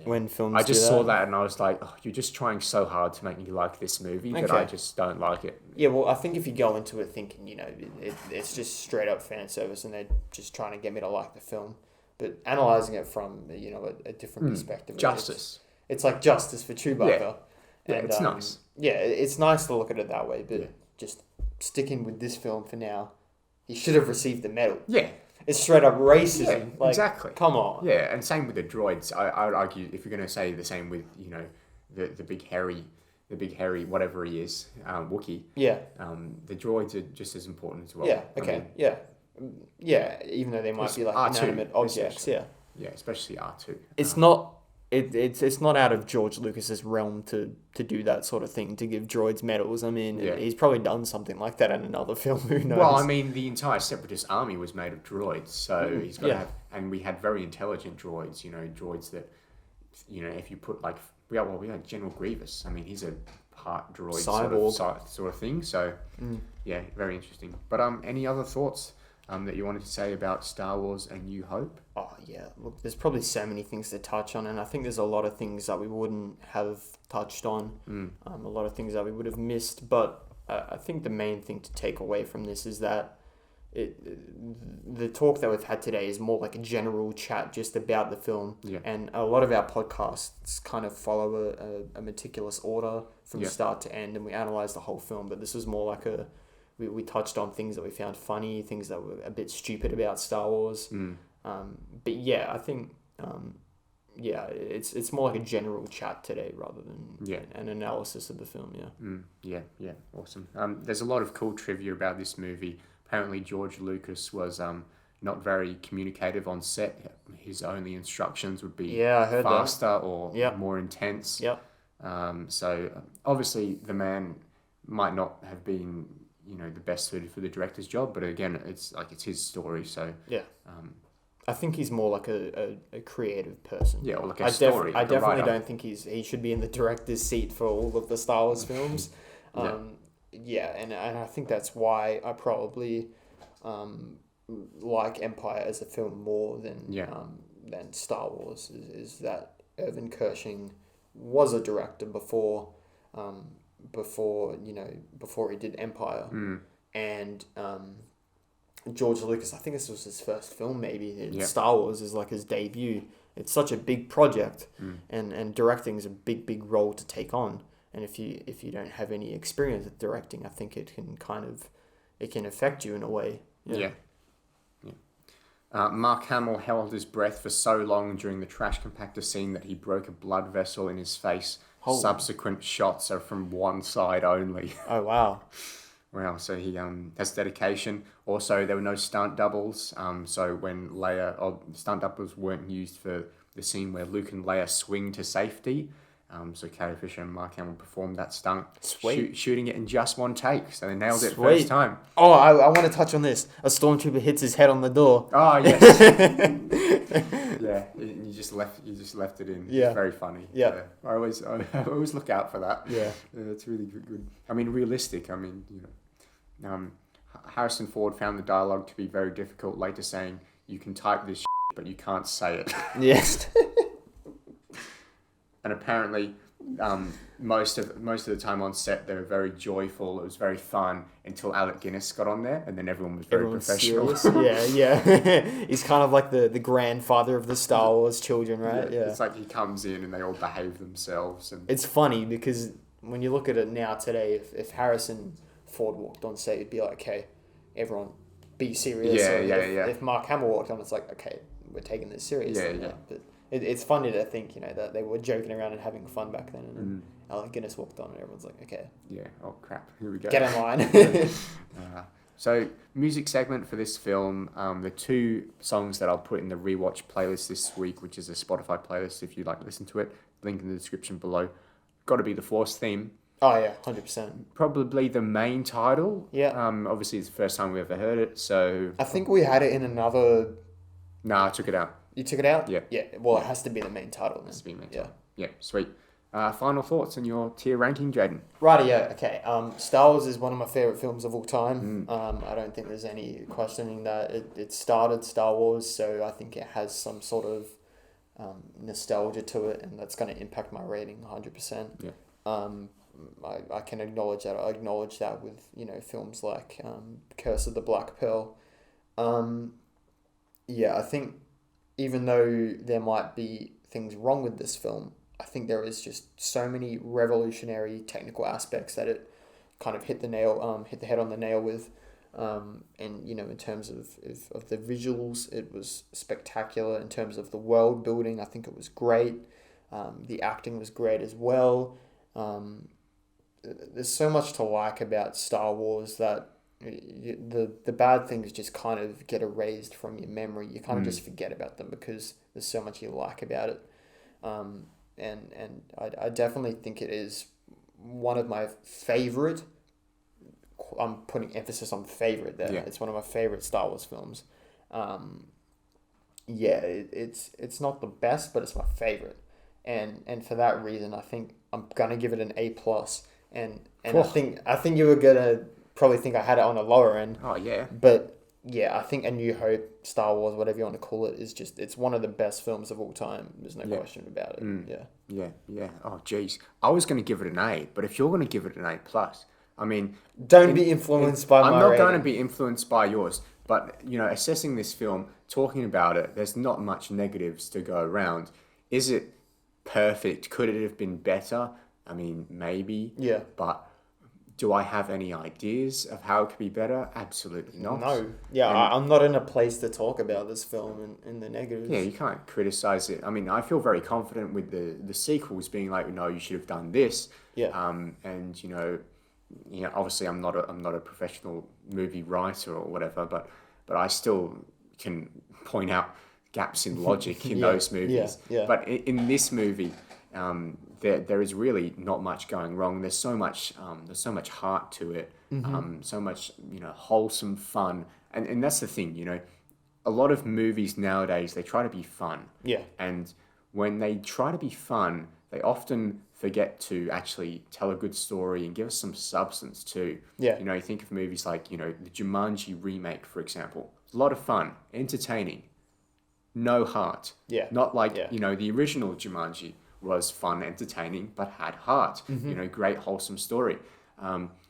When films I just saw that and I was like, oh, you're just trying so hard to make me like this movie that I just don't like it. Yeah, well, I think if you go into it thinking, you know, it's just straight up fan service and they're just trying to get me to like the film, but analysing it from, you know, a different perspective. Justice. It's like justice for Chewbacca. Yeah, it's nice. Yeah, it's nice to look at it that way, but just sticking with this film for now, he should have received the medal. Yeah. It's straight up racism. Yeah, like, exactly. Come on. Yeah, and same with the droids. I would argue if you're going to say the same with, you know, the big hairy whatever he is, Wookiee. Yeah. The droids are just as important as well. Yeah. Okay. Yeah. Even though they might be like R2, inanimate objects. Yeah. Yeah, especially R2. It's not. It's not out of George Lucas's realm to do that sort of thing, to give droids medals. I mean, he's probably done something like that in another film. Who knows? Well, I mean, the entire Separatist army was made of droids, so he's got to have. And we had very intelligent droids. You know, droids that, you know, if you put like we had General Grievous. I mean, he's a part droid cyborg sort of thing. So yeah, very interesting. But any other thoughts that you wanted to say about Star Wars: A New Hope? Oh, yeah. Look, there's probably so many things to touch on, and I think there's a lot of things that we wouldn't have touched on, a lot of things that we would have missed, but I think the main thing to take away from this is that the talk that we've had today is more like a general chat just about the film, and a lot of our podcasts kind of follow a meticulous order from start to end, and we analyze the whole film, but this was more like we touched on things that we found funny, things that were a bit stupid about Star Wars. But yeah, I think it's more like a general chat today rather than an analysis of the film. Awesome. There's a lot of cool trivia about this movie. Apparently George Lucas was not very communicative on set. His only instructions would be faster or more intense. So obviously the man might not have been, the best suited for the director's job, but again, it's his story. So I think he's more like a creative person. Yeah, or like a story. I definitely don't think he should be in the director's seat for all of the Star Wars films. And I think that's why I probably like Empire as a film more than Star Wars. Is that Irvin Kershing was a director before he did Empire, and George Lucas, I think this was his first film, maybe. Star Wars is like his debut. It's such a big project, and directing is a big role to take on. And if you don't have any experience with directing, I think it can affect you in a way. Mark Hamill held his breath for so long during the trash compactor scene that he broke a blood vessel in his face. Subsequent shots are from one side only. Oh, wow. Wow, so he has dedication. Also, there were no stunt doubles. So when stunt doubles weren't used for the scene where Luke and Leia swing to safety. So Carrie Fisher and Mark Hamill performed that stunt, shooting it in just one take. So they nailed it first time. Oh, I want to touch on this. A stormtrooper hits his head on the door. Oh yes. You just left it in. Yeah. It's very funny. Yeah. I always look out for that. Yeah. It's really good. I mean, realistic. I mean, Harrison Ford found the dialogue to be very difficult, later saying, "You can type this but you can't say it." Yes. And apparently, most of the time on set, they were very joyful. It was very fun until Alec Guinness got on there, and then everyone was very professional. Yeah. He's kind of like the grandfather of the Star Wars children, right? Yeah. It's like he comes in and they all behave themselves. And it's funny because when you look at it now today, if Harrison Ford walked on set, it'd be like, okay, everyone be serious. If Mark Hamill walked on, it's like, okay, we're taking this seriously. But it's funny to think, that they were joking around and having fun back then. And Alec Guinness walked on and everyone's like, okay. Yeah, oh crap, here we go. Get in line. So, music segment for this film, the two songs that I'll put in the Rewatch playlist this week, which is a Spotify playlist if you'd like to listen to it, link in the description below. Got to be the Force theme. Oh yeah, 100%. Probably the main title. Yeah. Obviously it's the first time we ever heard it, so... I think we had it in another... Nah, I took it out. You took it out? Yeah. Yeah, well, it has to be the main title then. It has to be the main title. Yeah, sweet. Final thoughts on your tier ranking, Jaden? Rightio, okay. Star Wars is one of my favourite films of all time. I don't think there's any questioning that. It started Star Wars, so I think it has some sort of nostalgia to it, and that's going to impact my rating 100%. Yeah. I can acknowledge that. I acknowledge that with, films like Curse of the Black Pearl. I think even though there might be things wrong with this film, I think there is just so many revolutionary technical aspects that it kind of hit the head on the nail with. And in terms of the visuals, it was spectacular. In terms of the world building, I think it was great. The acting was great as well. There's so much to like about Star Wars that the bad things just kind of get erased from your memory. You kind of just forget about them because there's so much you like about it. And I definitely think it is one of my favorite. I'm putting emphasis on favorite there. Yeah. It's one of my favorite Star Wars films. It's not the best, but it's my favorite. And for that reason, I think I'm gonna give it an A+. And I think you were gonna probably think I had it on a lower end. Oh yeah. But yeah, I think A New Hope, Star Wars, whatever you want to call it, is just, it's one of the best films of all time. There's no question about it. Yeah. Oh, geez. I was going to give it an A, but if you're going to give it an A plus, I mean, Don't be influenced by my I'm not rating. going to be influenced by yours, but assessing this film, talking about it, there's not much negatives to go around. Is it perfect? Could it have been better? I mean, maybe. Yeah. But do I have any ideas of how it could be better? Absolutely not. No. Yeah, I'm not in a place to talk about this film in the negatives. Yeah, you can't criticize it. I mean, I feel very confident with the sequels being like, no, you should have done this. Yeah. And obviously I'm not a professional movie writer or whatever, but I still can point out gaps in logic in those movies. Yeah. But in this movie, there is really not much going wrong. There's so much heart to it. So much wholesome fun, and that's the thing. A lot of movies nowadays, they try to be fun. Yeah. And when they try to be fun, they often forget to actually tell a good story and give us some substance too. Yeah. You think of movies like, the Jumanji remake, for example. It's a lot of fun, entertaining, no heart. Yeah. Not like, the original Jumanji was fun, entertaining, but had heart. Great, wholesome story.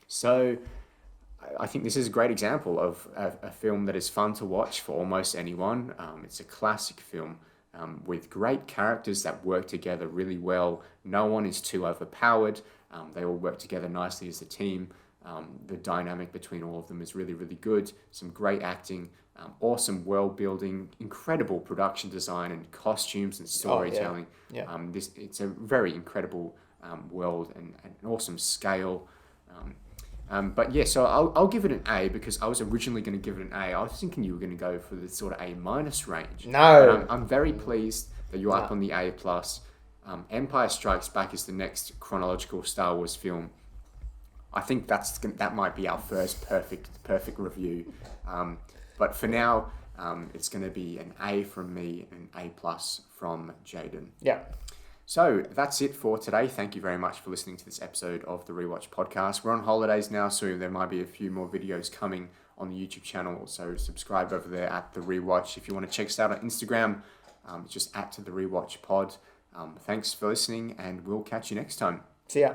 So I think this is a great example of a film that is fun to watch for almost anyone. It's a classic film with great characters that work together really well. No one is too overpowered. They all work together nicely as a team. The dynamic between all of them is really, really good. Some great acting, awesome world building, incredible production design and costumes and storytelling. It's a very incredible world and an awesome scale. But yeah, so I'll give it an A because I was originally going to give it an A. I was thinking you were going to go for the sort of A- range. No. But I'm very pleased that you're up on the A+. Empire Strikes Back is the next chronological Star Wars film. I think that might be our first perfect review. But for now, it's going to be an A from me and an A+ from Jaden. Yeah. So that's it for today. Thank you very much for listening to this episode of the Rewatch podcast. We're on holidays now, so there might be a few more videos coming on the YouTube channel. So subscribe over there at the Rewatch. If you want to check us out on Instagram, just at the Rewatch pod. Thanks for listening, and we'll catch you next time. See ya.